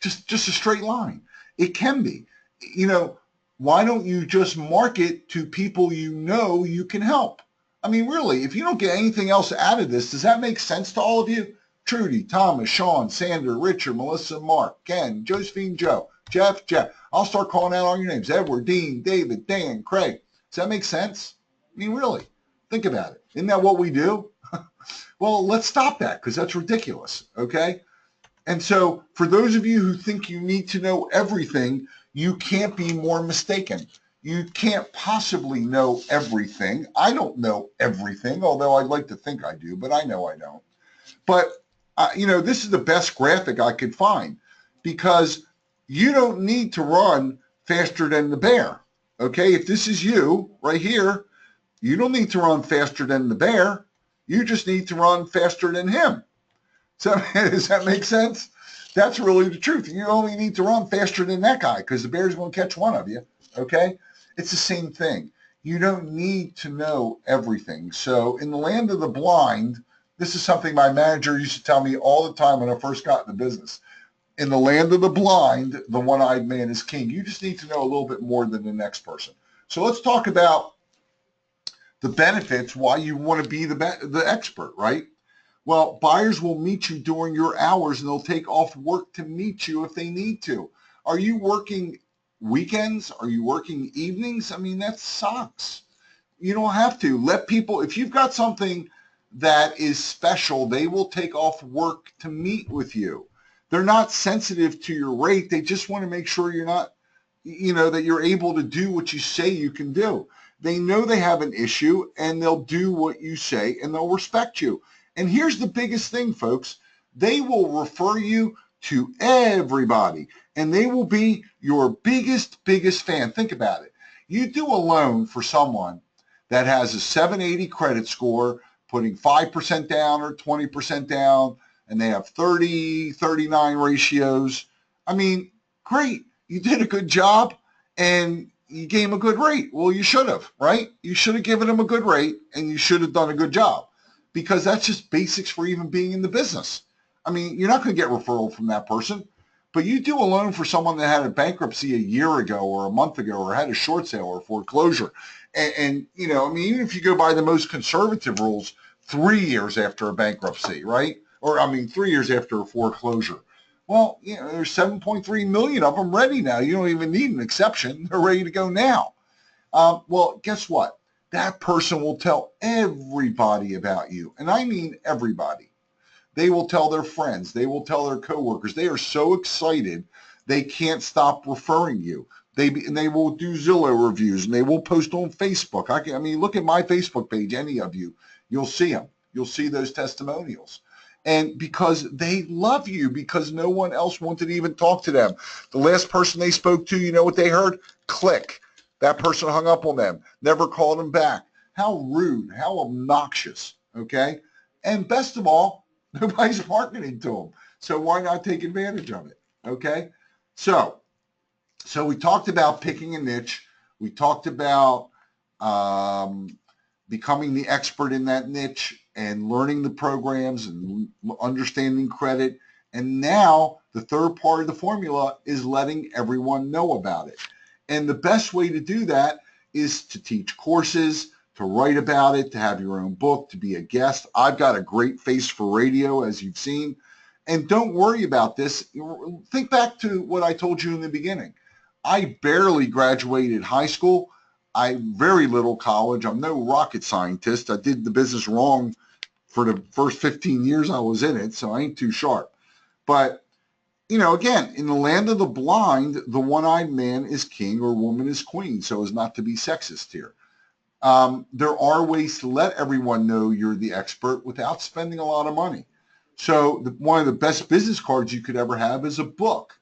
Just a straight line. It can be. Why don't you just market to people you can help? Really, if you don't get anything else out of this, does that make sense to all of you? Trudy, Thomas, Sean, Sandra, Richard, Melissa, Mark, Ken, Josephine, Joe, Jeff. I'll start calling out all your names. Edward, Dean, David, Dan, Craig. Does that make sense? Really, think about it. Isn't that what we do? Well, let's stop that because that's ridiculous, okay? And so for those of you who think you need to know everything, you can't be more mistaken. You can't possibly know everything. I don't know everything, although I'd like to think I do, but I know I don't. But, this is the best graphic I could find because you don't need to run faster than the bear. Okay, if this is you right here, you don't need to run faster than the bear. You just need to run faster than him. So does that make sense? That's really the truth. You only need to run faster than that guy because the bear's going to catch one of you. Okay? It's the same thing. You don't need to know everything. So in the land of the blind, this is something my manager used to tell me all the time when I first got in the business. In the land of the blind, the one-eyed man is king. You just need to know a little bit more than the next person. So let's talk about the benefits, why you want to be the expert, right? Well, buyers will meet you during your hours and they'll take off work to meet you if they need to. Are you working weekends? Are you working evenings? I mean, that sucks. You don't have to. Let people, if you've got something that is special, they will take off work to meet with you. They're not sensitive to your rate. They just want to make sure you're not, that you're able to do what you say you can do. They know they have an issue and they'll do what you say and they'll respect you. And here's the biggest thing, folks. They will refer you to everybody and they will be your biggest fan. Think about it. You do a loan for someone that has a 780 credit score, putting 5% down or 20% down, and they have 30, 39 ratios. I mean, great. You did a good job and you gave them a good rate. Well, you should have, right? You should have given them a good rate and you should have done a good job because that's just basics for even being in the business. I mean, you're not going to get referral from that person, but you do a loan for someone that had a bankruptcy a year ago or a month ago or had a short sale or foreclosure. And even if you go by the most conservative rules, 3 years after a bankruptcy, right? Or 3 years after a foreclosure. Well, there's 7.3 million of them ready now. You don't even need an exception. They're ready to go now. Well, guess what? That person will tell everybody about you. And I mean everybody. They will tell their friends. They will tell their coworkers. They are so excited they can't stop referring you. They will do Zillow reviews and they will post on Facebook. Look at my Facebook page, any of you. You'll see them. You'll see those testimonials. And because they love you, because no one else wanted to even talk to them. The last person they spoke to, you know what they heard? Click. That person hung up on them, never called them back. How rude, how obnoxious, okay? And best of all, nobody's marketing to them. So why not take advantage of it, okay? So we talked about picking a niche. We talked about becoming the expert in that niche and learning the programs and understanding credit. And now the third part of the formula is letting everyone know about it. And the best way to do that is to teach courses, to write about it, to have your own book, to be a guest. I've got a great face for radio, as you've seen. And don't worry about this. Think back to what I told you in the beginning. I barely graduated high school. I very little college. I'm no rocket scientist. I did the business wrong for the first 15 years I was in it, so I ain't too sharp. But, again, in the land of the blind, the one-eyed man is king or woman is queen, so as not to be sexist here. There are ways to let everyone know you're the expert without spending a lot of money. So one of the best business cards you could ever have is a book.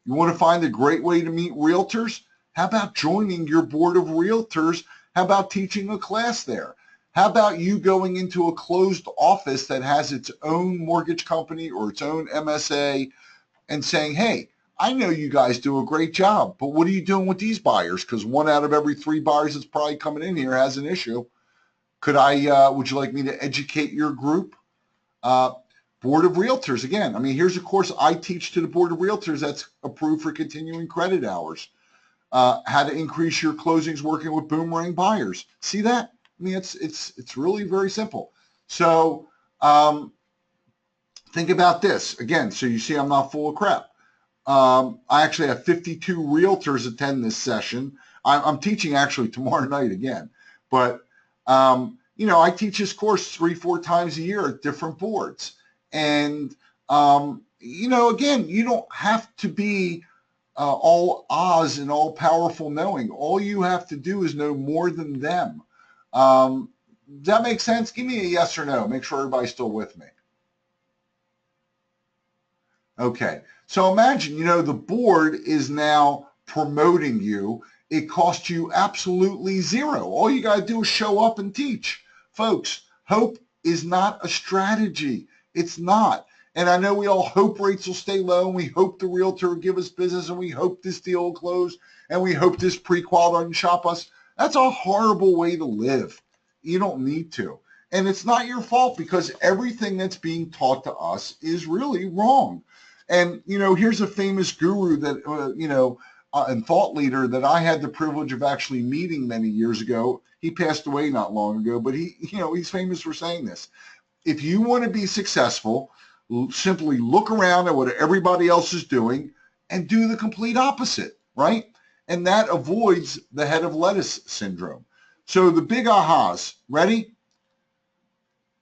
You want to find a great way to meet realtors? How about joining your board of realtors? How about teaching a class there? How about you going into a closed office that has its own mortgage company or its own MSA and saying, hey, I know you guys do a great job, but what are you doing with these buyers? Because 1 out of every 3 buyers that's probably coming in here has an issue. Would you like me to educate your group? Board of Realtors, again, here's a course I teach to the Board of Realtors that's approved for continuing credit hours. How to increase your closings working with boomerang buyers. See that? It's really very simple. So think about this. Again, so you see I'm not full of crap. I actually have 52 realtors attend this session. I'm teaching actually tomorrow night again. But, I teach this course 3-4 times a year at different boards. And, again, you don't have to be all Oz and all powerful knowing. All you have to do is know more than them. Does that make sense? Give me a yes or no. Make sure everybody's still with me. Okay. So imagine, the board is now promoting you. It costs you absolutely zero. All you got to do is show up and teach. Folks, hope is not a strategy. It's not. And I know we all hope rates will stay low, and we hope the realtor will give us business, and we hope this deal will close, and we hope this pre-qual doesn't shop us. That's a horrible way to live. You don't need to. And it's not your fault, because everything that's being taught to us is really wrong. And, here's a famous guru that, and thought leader that I had the privilege of actually meeting many years ago. He passed away not long ago, but he's famous for saying this. If you want to be successful, simply look around at what everybody else is doing and do the complete opposite, right? And that avoids the head of lettuce syndrome. So the big ahas, ready?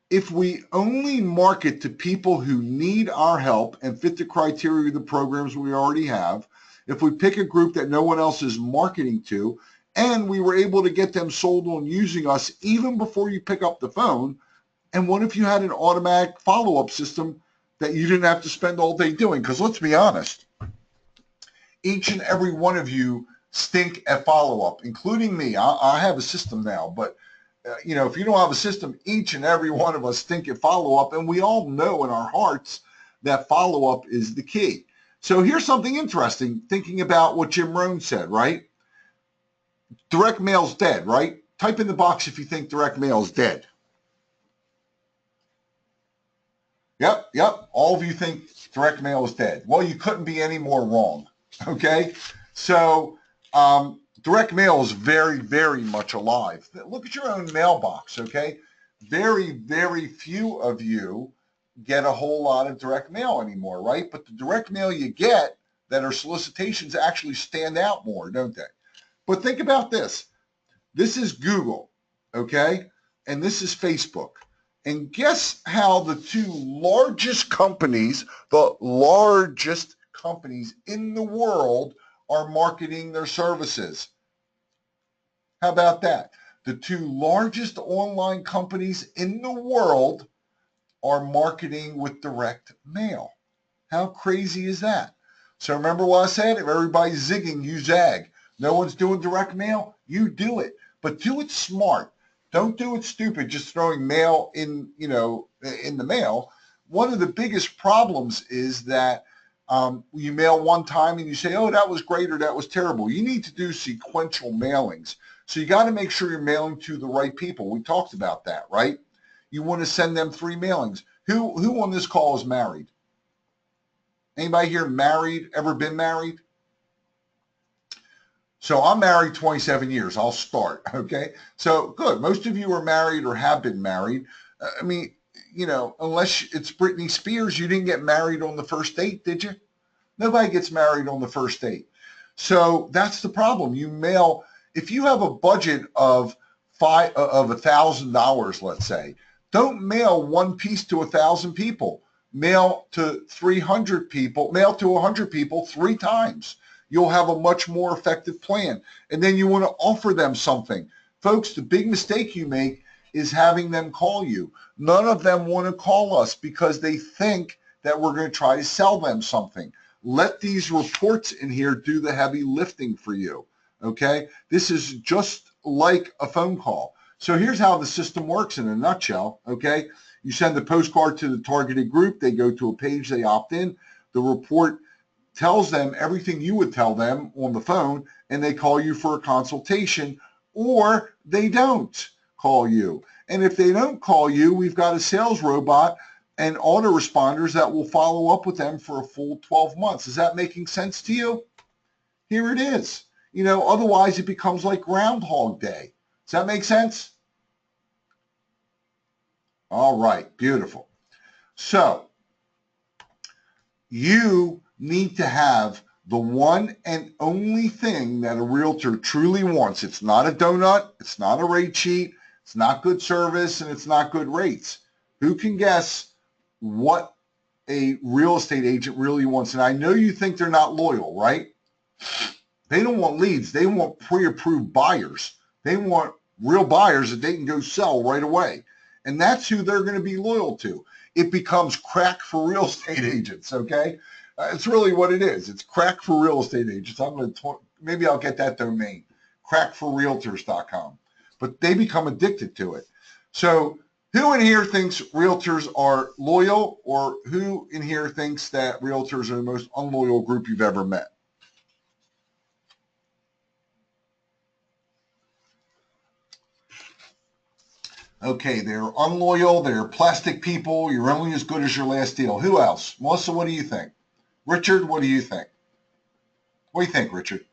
If we only market to people who need our help and fit the criteria of the programs we already have, if we pick a group that no one else is marketing to, and we were able to get them sold on using us even before you pick up the phone, and what if you had an automatic follow-up system that you didn't have to spend all day doing? Because let's be honest, each and every one of you stink at follow-up, including me. I have a system now, but if you don't have a system, each and every one of us stink at follow-up, and we all know in our hearts that follow-up is the key. So here's something interesting, thinking about what Jim Rohn said, right? Direct mail's dead, right? Type in the box if you think direct mail is dead. Yep. All of you think direct mail is dead. Well, you couldn't be any more wrong, okay? So direct mail is very, very much alive. Look at your own mailbox, okay? Very, very few of you get a whole lot of direct mail anymore, right? But the direct mail you get that are solicitations actually stand out more, don't they? But think about this. This is Google, okay? And this is Facebook. And guess how the two largest companies, in the world are marketing their services? How about that? The two largest online companies in the world are marketing with direct mail. How crazy is that? So remember what I said? If everybody's zigging, you zag. No one's doing direct mail, you do it. But do it smart. Don't do it stupid, just throwing mail in the mail. One of the biggest problems is that you mail one time and you say, oh, that was great or that was terrible. You need to do sequential mailings. So you got to make sure you're mailing to the right people. We talked about that, right? You want to send them 3 mailings. Who on this call is married? Anybody here married, ever been married? So I'm married 27 years. I'll start, okay? So good. Most of you are married or have been married. I mean, unless it's Britney Spears, you didn't get married on the first date, did you? Nobody gets married on the first date. So that's the problem. You mail, if you have a budget of $1,000, let's say, don't mail one piece to 1,000 people. Mail to 300 people, mail to 100 people 3 times. You'll have a much more effective plan. And then you want to offer them something. Folks, the big mistake you make is having them call you. None of them want to call us because they think that we're going to try to sell them something. Let these reports in here do the heavy lifting for you, okay? This is just like a phone call. So here's how the system works in a nutshell, okay? You send the postcard to the targeted group. They go to a page. They opt in. The report tells them everything you would tell them on the phone, and they call you for a consultation, or they don't call you. And if they don't call you, we've got a sales robot and autoresponders that will follow up with them for a full 12 months. Is that making sense to you? Here it is. Otherwise it becomes like Groundhog Day. Does that make sense? All right, beautiful. So you need to have the one and only thing that a realtor truly wants. It's not a donut. It's not a rate sheet. It's not good service, and it's not good rates. Who can guess what a real estate agent really wants? And I know you think they're not loyal, right? They don't want leads. They want pre-approved buyers. They want real buyers that they can go sell right away. And that's who they're going to be loyal to. It becomes crack for real estate agents, okay? It's really what it is. It's crack for real estate agents. Maybe I'll get that domain, crackforrealtors.com. But they become addicted to it. So who in here thinks realtors are loyal, or who in here thinks that realtors are the most unloyal group you've ever met? Okay, they're unloyal, they're plastic people, you're only as good as your last deal. Who else? Melissa, what do you think? Richard, what do you think? What do you think, Richard?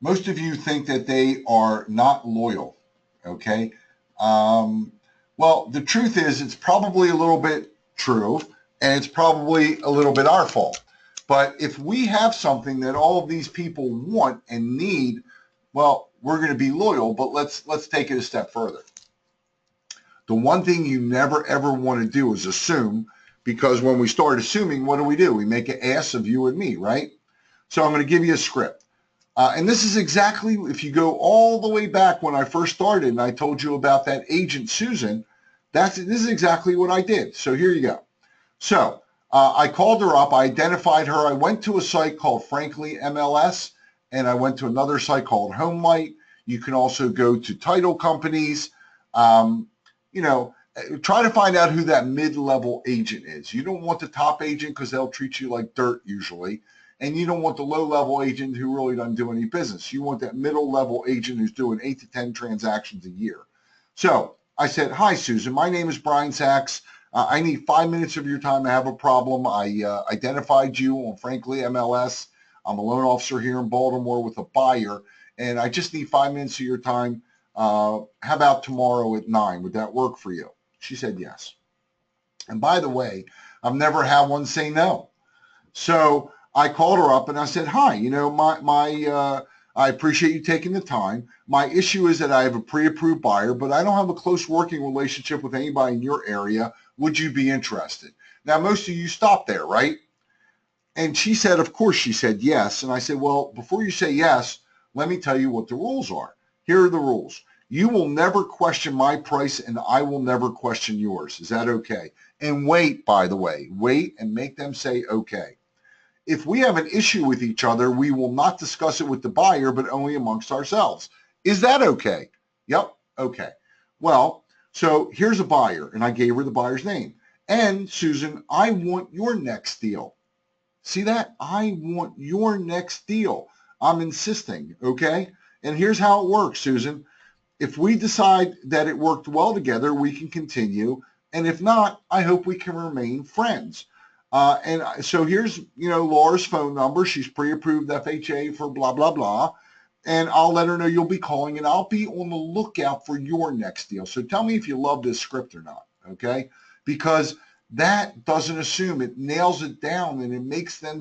Most of you think that they are not loyal, okay? Well, the truth is it's probably a little bit true, and it's probably a little bit our fault. But if we have something that all of these people want and need, well, we're going to be loyal, but let's take it a step further. The one thing you never, ever want to do is assume, because when we start assuming, what do? We make an ass of you and me, right? So I'm going to give you a script. And this is exactly, if you go all the way back when I first started and I told you about that agent, Susan, this is exactly what I did. So here you go. So I called her up. I identified her. I went to a site called Frankly MLS, and I went to another site called HomeLight. You can also go to title companies. Try to find out who that mid-level agent is. You don't want the top agent because they'll treat you like dirt usually. And you don't want the low-level agent who really doesn't do any business. You want that middle-level agent who's doing 8 to 10 transactions a year. So I said, hi, Susan. My name is Brian Sachs. I need 5 minutes of your time. I have a problem. I identified you on Frankly MLS. I'm a loan officer here in Baltimore with a buyer, and I just need 5 minutes of your time. How about tomorrow at 9? Would that work for you? She said yes. And by the way, I've never had one say no. So I called her up and I said, hi, I appreciate you taking the time. My issue is that I have a pre-approved buyer, but I don't have a close working relationship with anybody in your area. Would you be interested? Now, most of you stop there, right? And she said, of course, she said yes. And I said, well, before you say yes, let me tell you what the rules are. Here are the rules. You will never question my price and I will never question yours. Is that okay? And wait, by the way, wait and make them say okay. If we have an issue with each other, we will not discuss it with the buyer, but only amongst ourselves. Is that okay? Yep, okay. Well, so here's a buyer, and I gave her the buyer's name. And Susan, I want your next deal. See that? I want your next deal. I'm insisting, okay? And here's how it works, Susan. If we decide that it worked well together, we can continue. And if not, I hope we can remain friends. And so here's, Laura's phone number. She's pre-approved FHA for blah, blah, blah. And I'll let her know you'll be calling, and I'll be on the lookout for your next deal. So tell me if you love this script or not, okay? Because that doesn't assume, it nails it down, and it makes them,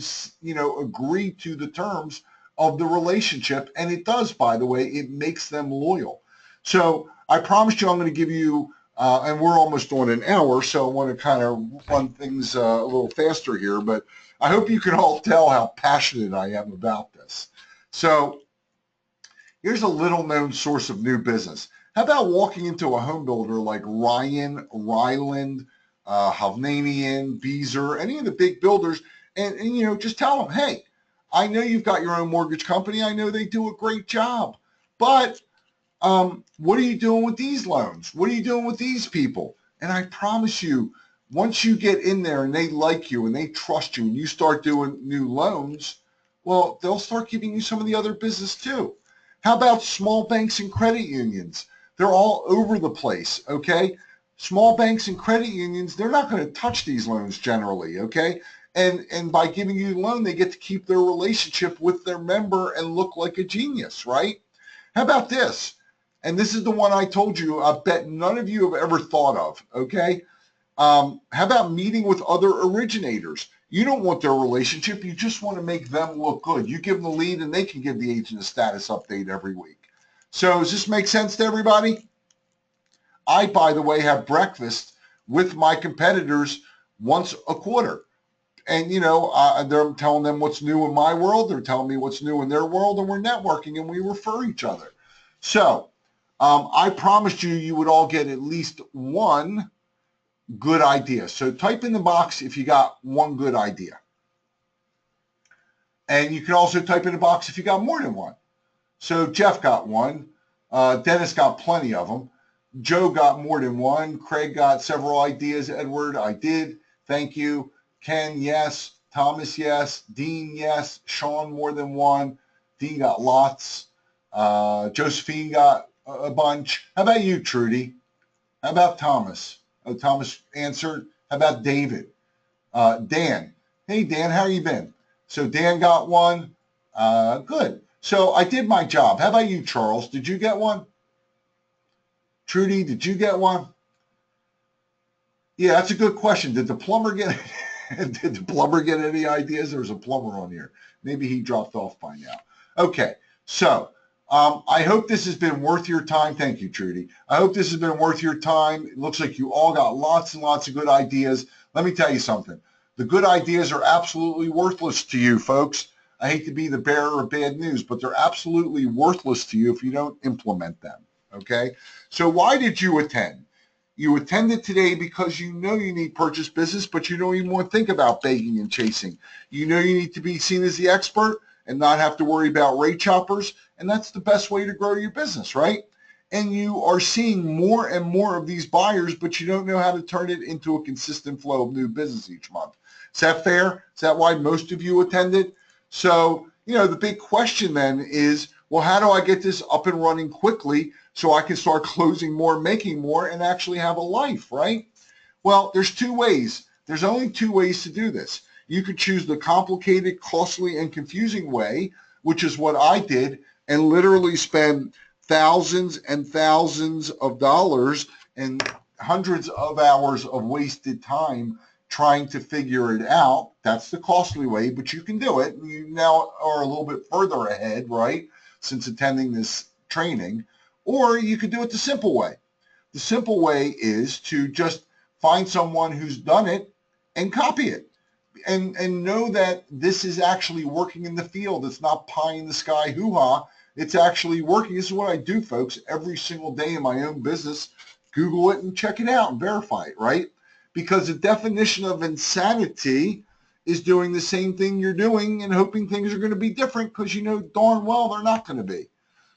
agree to the terms of the relationship. And it does, by the way, it makes them loyal. So I promised you I'm going to give you, and we're almost on an hour, so I want to kind of run things a little faster here, but I hope you can all tell how passionate I am about this. So here's a little known source of new business. How about walking into a home builder like Ryan, Ryland, Hovnanian, Beazer, any of the big builders, and just tell them, hey, I know you've got your own mortgage company. I know they do a great job, but what are you doing with these loans? What are you doing with these people? And I promise you, once you get in there and they like you and they trust you and you start doing new loans, well, they'll start giving you some of the other business too. How about small banks and credit unions? They're all over the place, okay? Small banks and credit unions, they're not going to touch these loans generally, okay? And by giving you the loan, they get to keep their relationship with their member and look like a genius, right? How about this? And this is the one I told you, I bet none of you have ever thought of, okay? How about meeting with other originators? You don't want their relationship. You just want to make them look good. You give them the lead and they can give the agent a status update every week. So does this make sense to everybody? I, by the way, have breakfast with my competitors once a quarter. And, they're telling them what's new in my world. They're telling me what's new in their world, and we're networking and we refer each other. So I promised you would all get at least one good idea. So type in the box if you got one good idea. And you can also type in the box if you got more than one. So Jeff got one. Dennis got plenty of them. Joe got more than one. Craig got several ideas. Edward, I did. Thank you. Ken, yes. Thomas, yes. Dean, yes. Sean, more than one. Dean got lots. Josephine got a bunch. How about you, Trudy? How about Thomas? Oh, Thomas answered. How about David? Dan. Hey, Dan, how you been? So Dan got one. Good. So I did my job. How about you, Charles? Did you get one? Trudy, did you get one? Yeah, that's a good question. Did the plumber get any ideas? There was a plumber on here. Maybe he dropped off by now. Okay, so I hope this has been worth your time. Thank you, Trudy. I hope this has been worth your time. It looks like you all got lots and lots of good ideas. Let me tell you something. The good ideas are absolutely worthless to you, folks. I hate to be the bearer of bad news, but they're absolutely worthless to you if you don't implement them, okay? So why did you attend? You attended today because you know you need purchase business, but you don't even want to think about begging and chasing. You know you need to be seen as the expert and not have to worry about rate choppers, and that's the best way to grow your business, right? And you are seeing more and more of these buyers, but you don't know how to turn it into a consistent flow of new business each month. Is that fair? Is that why most of you attended? So, the big question then is, well, how do I get this up and running quickly so I can start closing more, making more, and actually have a life, right? Well, there's two ways. There's only two ways to do this. You could choose the complicated, costly, and confusing way, which is what I did, and literally spend thousands and thousands of dollars and hundreds of hours of wasted time trying to figure it out. That's the costly way, but you can do it. You now are a little bit further ahead, right, since attending this training. Or you could do it the simple way. The simple way is to just find someone who's done it and copy it. And know that this is actually working in the field. It's not pie in the sky hoo-ha. It's actually working. This is what I do, folks, every single day in my own business. Google it and check it out and verify it, right? Because the definition of insanity is doing the same thing you're doing and hoping things are going to be different because you know darn well they're not going to be.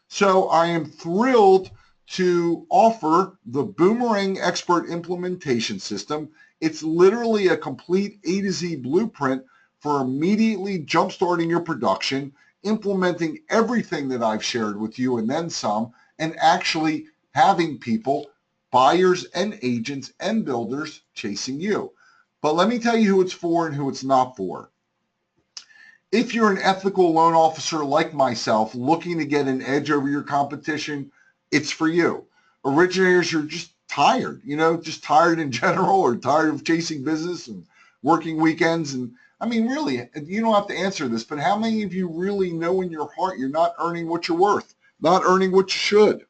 So I am thrilled to offer the Boomerang Expert Implementation System. It's literally a complete A to Z blueprint for immediately jumpstarting your production, implementing everything that I've shared with you and then some, and actually having people, buyers and agents and builders chasing you. But let me tell you who it's for and who it's not for. If you're an ethical loan officer like myself looking to get an edge over your competition, it's for you. Originators, you're just tired, just tired in general, or tired of chasing business and working weekends. And I mean, really, you don't have to answer this, but how many of you really know in your heart you're not earning what you're worth, not earning what you should?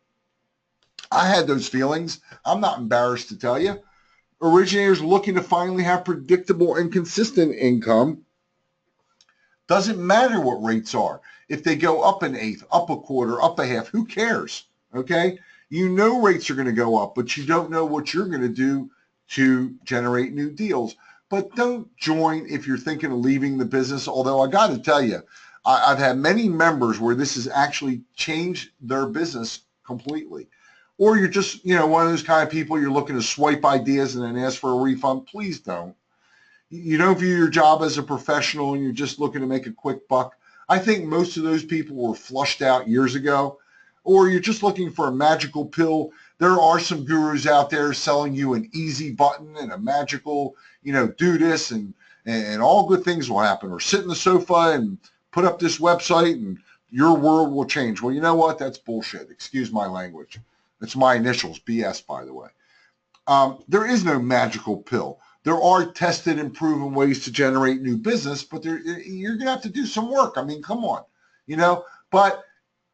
I had those feelings. I'm not embarrassed to tell you. Originators looking to finally have predictable and consistent income. Doesn't matter what rates are. If they go up an eighth, up a quarter, up a half, who cares? Okay? You know rates are going to go up, but you don't know what you're going to do to generate new deals. But don't join if you're thinking of leaving the business, although I got to tell you, I've had many members where this has actually changed their business completely. Or you're just, one of those kind of people, you're looking to swipe ideas and then ask for a refund. Please don't. You don't view your job as a professional and you're just looking to make a quick buck. I think most of those people were flushed out years ago. Or you're just looking for a magical pill. There are some gurus out there selling you an easy button and a magical, do this and all good things will happen. Or sit in the sofa and put up this website and your world will change. Well, you know what? That's bullshit. Excuse my language. It's my initials, BS, by the way. There is no magical pill. There are tested and proven ways to generate new business, but you're going to have to do some work. I mean, come on, but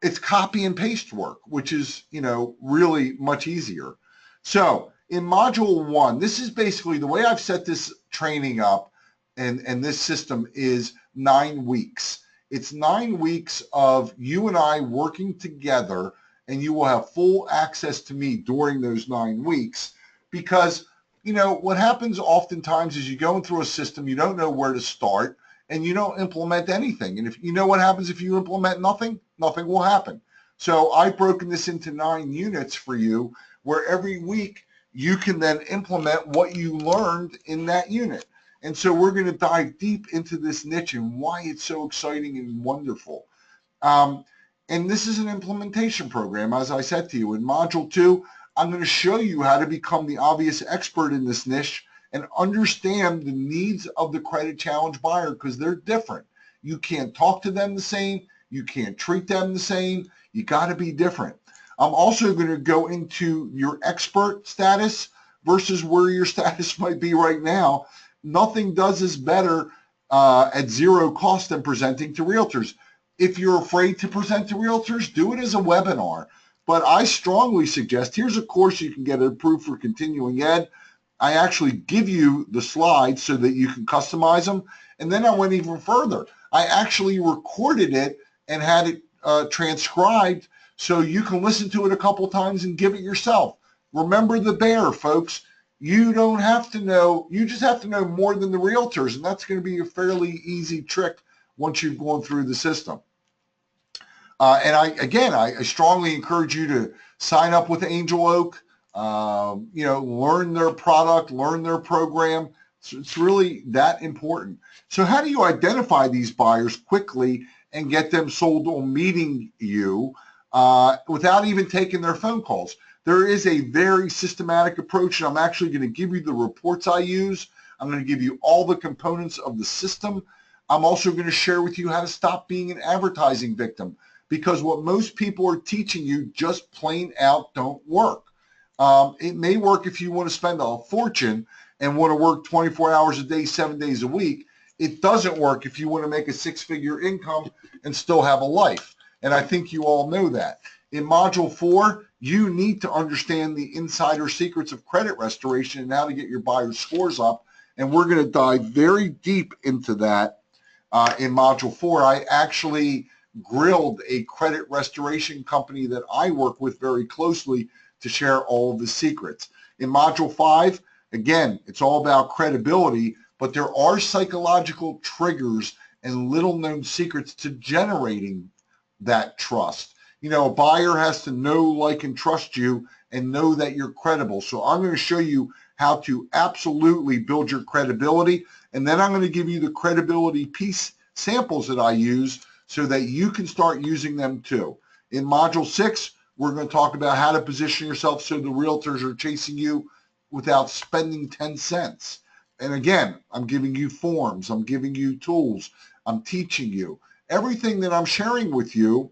it's copy and paste work, which is, really much easier. So in module 1, this is basically the way I've set this training up. and this system is 9 weeks. It's 9 weeks of you and I working together, and you will have full access to me during those 9 weeks. Because, you know, what happens oftentimes is you go through a system, you don't know where to start, and you don't implement anything. And if you know what happens if you implement nothing, nothing will happen. So I've broken this into 9 units for you, where every week you can then implement what you learned in that unit. And so we're going to dive deep into this niche and why it's so exciting and wonderful. Um, and this is an implementation program, as I said to you. In Module 2, I'm going to show you how to become the obvious expert in this niche and understand the needs of the credit challenge buyer, because they're different. You can't talk to them the same. You can't treat them the same. You got to be different. I'm also going to go into your expert status versus where your status might be right now. Nothing does this better at zero cost than presenting to realtors. If you're afraid to present to realtors, do it as a webinar. But I strongly suggest, here's a course you can get approved for continuing ed. I actually give you the slides so that you can customize them. And then I went even further. I actually recorded it and had it transcribed so you can listen to it a couple times and give it yourself. Remember the bear, folks. You don't have to know, you just have to know more than the realtors, and that's going to be a fairly easy trick once you've gone through the system. And I strongly encourage you to sign up with Angel Oak, you know, learn their product, learn their program. It's really that important. So how do you identify these buyers quickly and get them sold on meeting you without even taking their phone calls? There is a very systematic approach, and I'm actually going to give you the reports I use. I'm going to give you all the components of the system. I'm also going to share with you how to stop being an advertising victim, because what most people are teaching you just plain out don't work. It may work if you want to spend a fortune and want to work 24 hours a day, 7 days a week. It doesn't work if you want to make a 6-figure income and still have a life. And I think you all know that. In Module 4, you need to understand the insider secrets of credit restoration and how to get your buyer's scores up. And we're going to dive very deep into that in Module 4. I actually grilled a credit restoration company that I work with very closely to share all of the secrets. In Module 5, again, it's all about credibility, but there are psychological triggers and little-known secrets to generating that trust. You know, a buyer has to know, like, and trust you and know that you're credible. So I'm going to show you how to absolutely build your credibility, and then I'm going to give you the credibility piece samples that I use so that you can start using them too. In Module 6, we're going to talk about how to position yourself so the realtors are chasing you without spending 10 cents. And again, I'm giving you forms, I'm giving you tools, I'm teaching you. Everything that I'm sharing with you,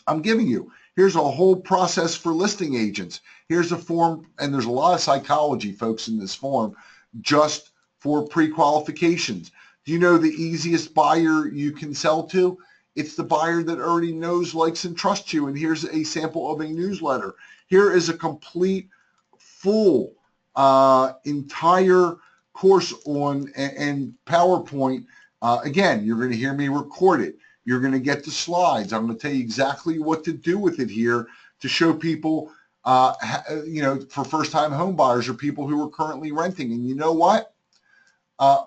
I'm giving you. Here's a whole process for listing agents. Here's a form, and there's a lot of psychology, folks, in this form, just for pre-qualifications. Do you know the easiest buyer you can sell to? It's the buyer that already knows, likes, and trusts you. And here's a sample of a newsletter. Here is a complete, full, entire course on and PowerPoint. Again, you're going to hear me record it. You're going to get the slides. I'm going to tell you exactly what to do with it here to show people, you know, for first-time home buyers or people who are currently renting. And you know what?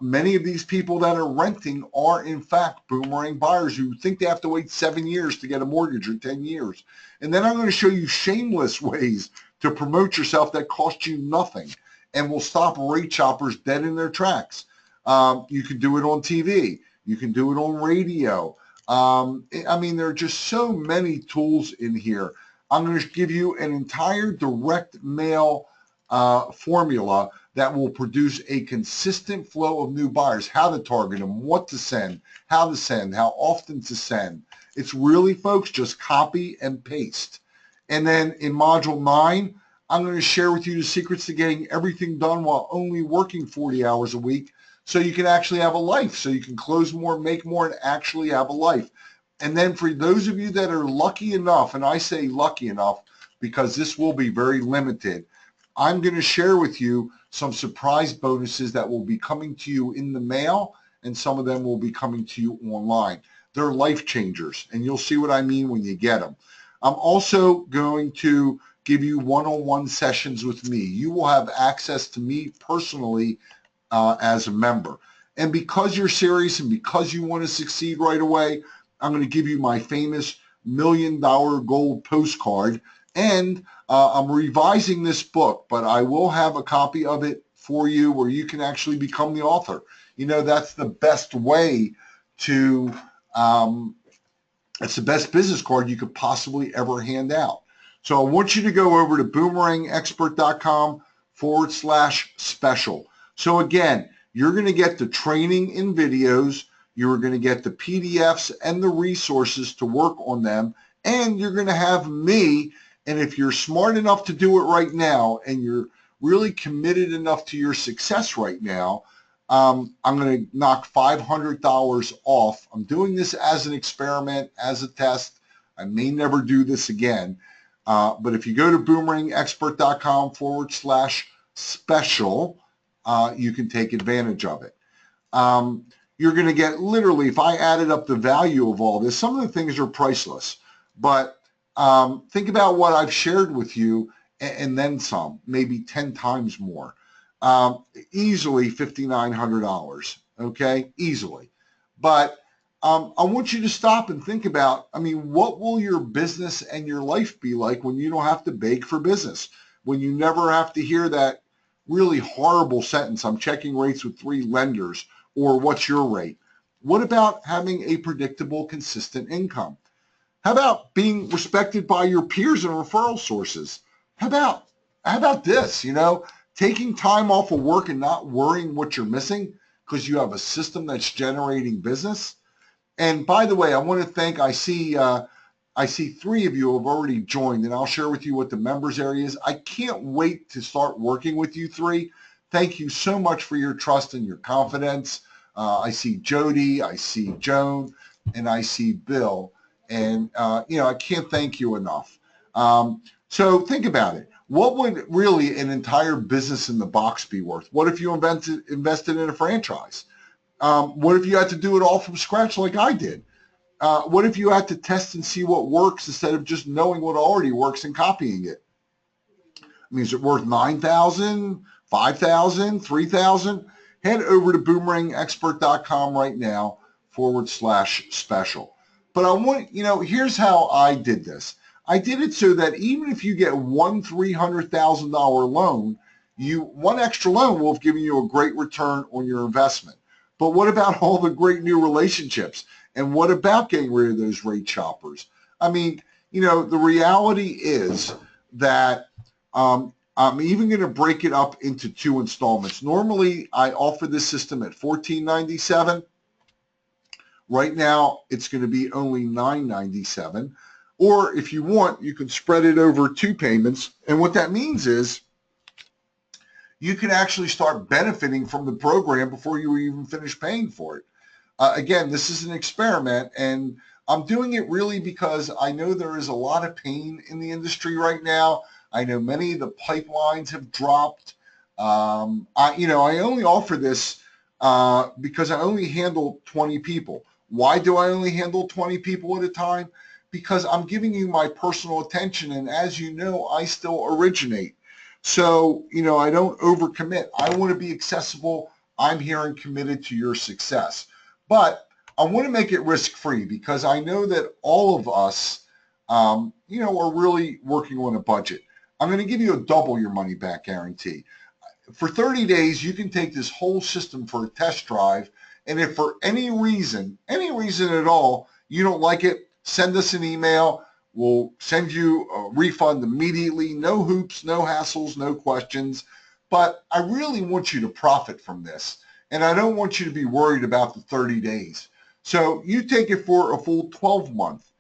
Many of these people that are renting are, in fact, boomerang buyers who think they have to wait 7 years to get a mortgage or 10 years. And then I'm going to show you shameless ways to promote yourself that cost you nothing and will stop rate shoppers dead in their tracks. You can do it on TV. You can do it on radio. I mean, there are just so many tools in here. I'm going to give you an entire direct mail formula that will produce a consistent flow of new buyers, how to target them, what to send, how often to send. It's really, folks, just copy and paste. And then in Module 9, I'm going to share with you the secrets to getting everything done while only working 40 hours a week so you can actually have a life, so you can close more, make more, and actually have a life. And then for those of you that are lucky enough, and I say lucky enough because this will be very limited, I'm going to share with you some surprise bonuses that will be coming to you in the mail, and some of them will be coming to you online. They're life changers, and you'll see what I mean when you get them. I'm also going to give you one-on-one sessions with me. You will have access to me personally as a member. And because you're serious and because you want to succeed right away, I'm going to give you my famous $1 million gold postcard. And I'm revising this book, but I will have a copy of it for you where you can actually become the author. You know, that's the best way to, it's the best business card you could possibly ever hand out. So I want you to go over to boomerangexpert.com/special. So again, you're going to get the training in videos, you're going to get the PDFs and the resources to work on them, and you're going to have me. And if you're smart enough to do it right now and you're really committed enough to your success right now, I'm going to knock $500 off. I'm doing this as an experiment, as a test. I may never do this again. But if you go to boomerangexpert.com/special, you can take advantage of it. You're going to get literally, if I added up the value of all this, some of the things are priceless. But think about what I've shared with you and then some, maybe 10 times more. Easily $5,900, okay? Easily. But I want you to stop and think about, I mean, what will your business and your life be like when you don't have to beg for business, when you never have to hear that really horrible sentence, I'm checking rates with 3 lenders, or what's your rate? What about having a predictable, consistent income? How about being respected by your peers and referral sources? How about this, you know, taking time off of work and not worrying what you're missing because you have a system that's generating business? And by the way, I want to thank, I see 3 of you have already joined, and I'll share with you what the members area is. I can't wait to start working with you 3. Thank you so much for your trust and your confidence. I see Jody, I see Joan, and I see Bill. And, you know, I can't thank you enough. So think about it. What would really an entire business in the box be worth? What if you invested in a franchise? What if you had to do it all from scratch like I did? What if you had to test and see what works instead of just knowing what already works and copying it? I mean, is it worth $9,000, $5,000, $3,000? Head over to boomerangexpert.com right now /special. But I want, you know, here's how I did this. I did it so that even if you get one $300,000 loan, one extra loan will have given you a great return on your investment. But what about all the great new relationships? And what about getting rid of those rate shoppers? I mean, you know, the reality is that I'm even going to break it up into 2 installments. Normally, I offer this system at $14.97. Right now, it's going to be only $9.97. Or if you want, you can spread it over 2 payments. And what that means is you can actually start benefiting from the program before you even finish paying for it. Again, this is an experiment, and I'm doing it really because I know there is a lot of pain in the industry right now. I know many of the pipelines have dropped. I only offer this because I only handle 20 people. Why do I only handle 20 people at a time? Because I'm giving you my personal attention, and as you know, I still originate. So, you know, I don't overcommit. I want to be accessible. I'm here and committed to your success. But I want to make it risk-free because I know that all of us, you know, are really working on a budget. I'm going to give you a double your money back guarantee. For 30 days, you can take this whole system for a test drive. And if for any reason at all, you don't like it, send us an email. We'll send you a refund immediately. No hoops, no hassles, no questions. But I really want you to profit from this. And I don't want you to be worried about the 30 days. So you take it for a full 12-month,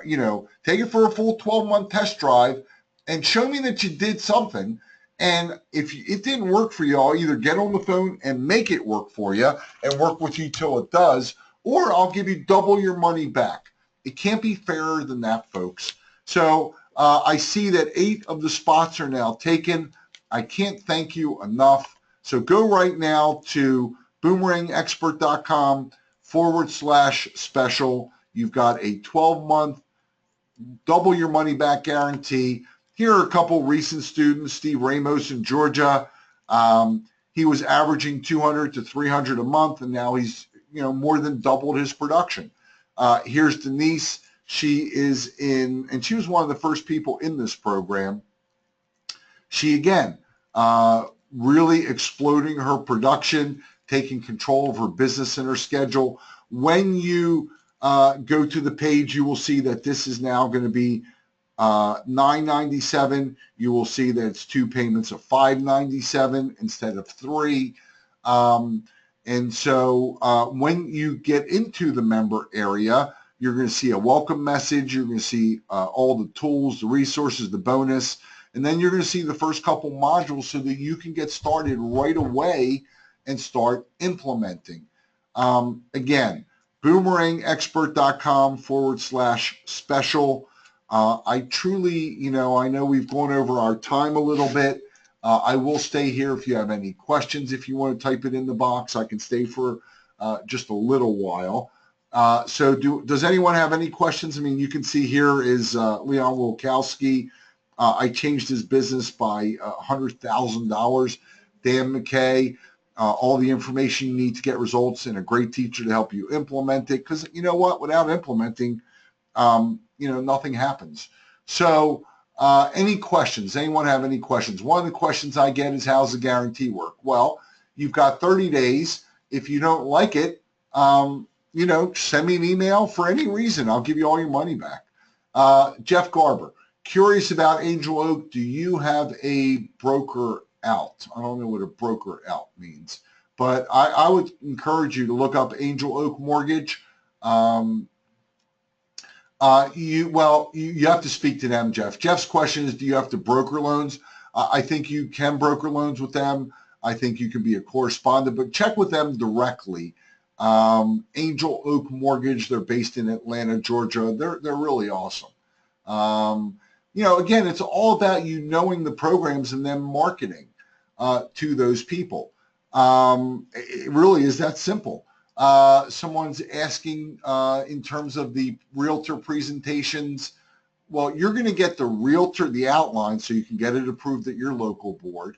you know, take it for a full 12-month test drive and show me that you did something. And if it didn't work for you, I'll either get on the phone and make it work for you and work with you till it does, or I'll give you double your money back. It can't be fairer than that, folks. So I see that 8 of the spots are now taken. I can't thank you enough. So go right now to boomerangexpert.com/special. You've got a 12-month double your money back guarantee. Here are a couple recent students. Steve Ramos in Georgia. He was averaging 200 to 300 a month, and now he's more than doubled his production. Here's Denise. She is in, and she was one of the first people in this program. She again really exploding her production, taking control of her business and her schedule. When you go to the page, you will see that this is now going to be $9.97. You will see that it's 2 payments of $5.97 instead of 3. And so when you get into the member area, you're going to see a welcome message. You're going to see all the tools, the resources, the bonus, and then you're going to see the first couple modules so that you can get started right away and start implementing. Again, boomerangexpert.com/special. I truly, I know we've gone over our time a little bit. I will stay here if you have any questions. If you want to type it in the box, I can stay for just a little while. So does anyone have any questions? I mean, you can see here is Leon Wilkowski. I changed his business by $100,000. Dan McKay. All the information you need to get results and a great teacher to help you implement it. Because you know what? Without implementing, nothing happens. So any questions? Anyone have any questions? One of the questions I get is, how's the guarantee work? Well, you've got 30 days. If you don't like it, send me an email for any reason. I'll give you all your money back. Jeff Garber, curious about Angel Oak. Do you have a broker out? I don't know what a broker out means, but I would encourage you to look up Angel Oak Mortgage. You have to speak to them, Jeff. Jeff's question is, do you have to broker loans? I think you can broker loans with them. I think you can be a correspondent, but check with them directly. Angel Oak Mortgage, they're based in Atlanta, Georgia. They're really awesome. Again, it's all about you knowing the programs and then marketing to those people. It really is that simple. Someone's asking in terms of the realtor presentations. Well, you're going to get the outline so you can get it approved at your local board.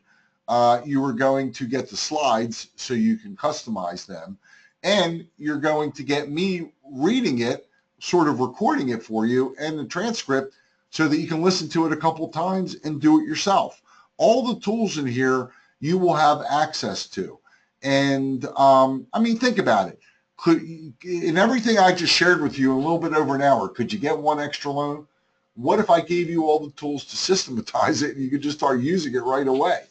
You are going to get the slides so you can customize them. And you're going to get me reading it, sort of recording it for you, and the transcript so that you can listen to it a couple times and do it yourself. All the tools in here you will have access to. And think about it. In everything I just shared with you in a little bit over an hour, could you get one extra loan? What if I gave you all the tools to systematize it and you could just start using it right away?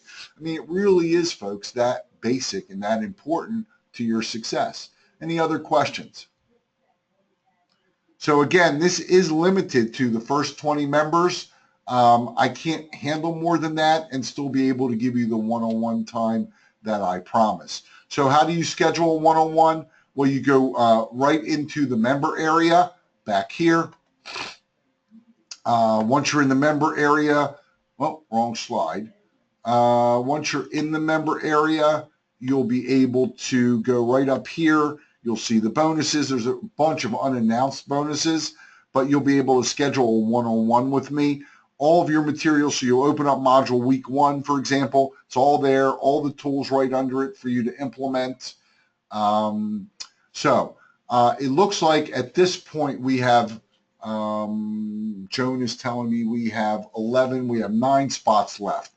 It really is, folks, that basic and that important to your success. Any other questions? So again, this is limited to the first 20 members. I can't handle more than that and still be able to give you the one-on-one time that I promise. So how do you schedule a one-on-one? Well, you go right into the member area back here. Once you're in the member area, wrong slide. Once you're in the member area, you'll be able to go right up here. You'll see the bonuses. There's a bunch of unannounced bonuses, but you'll be able to schedule a one-on-one with me. All of your materials, so you'll open up module week 1, for example. It's all there, all the tools right under it for you to implement. It looks like at this point we have, Joan is telling me we have 11, we have 9 spots left.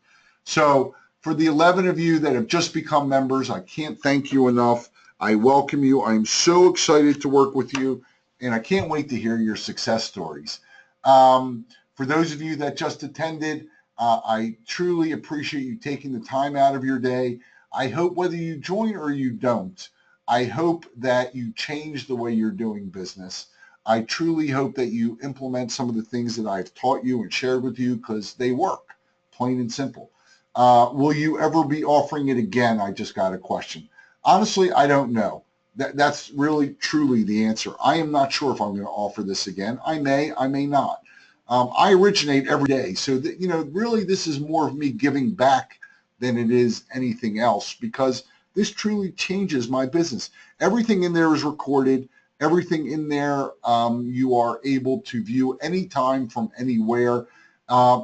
So for the 11 of you that have just become members, I can't thank you enough. I welcome you. I'm so excited to work with you, and I can't wait to hear your success stories. For those of you that just attended, I truly appreciate you taking the time out of your day. I hope whether you join or you don't, I hope that you change the way you're doing business. I truly hope that you implement some of the things that I've taught you and shared with you because they work, plain and simple. Will you ever be offering it again? I just got a question. Honestly, I don't know. That's really, truly the answer. I am not sure if I'm going to offer this again. I may not. I originate every day. So, that, really, this is more of me giving back than it is anything else, because this truly changes my business. Everything in there is recorded. Everything in there you are able to view anytime from anywhere.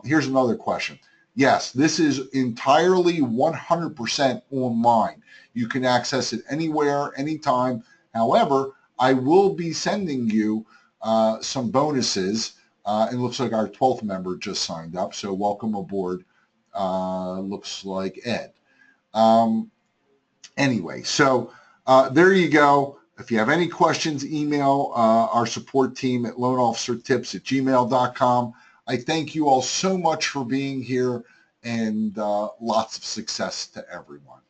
Here's another question. Yes, this is entirely 100% online. You can access it anywhere, anytime. However, I will be sending you some bonuses. It looks like our 12th member just signed up, so welcome aboard. Looks like Ed. Anyway, so there you go. If you have any questions, email our support team at loanofficertips@gmail.com. I thank you all so much for being here, and lots of success to everyone.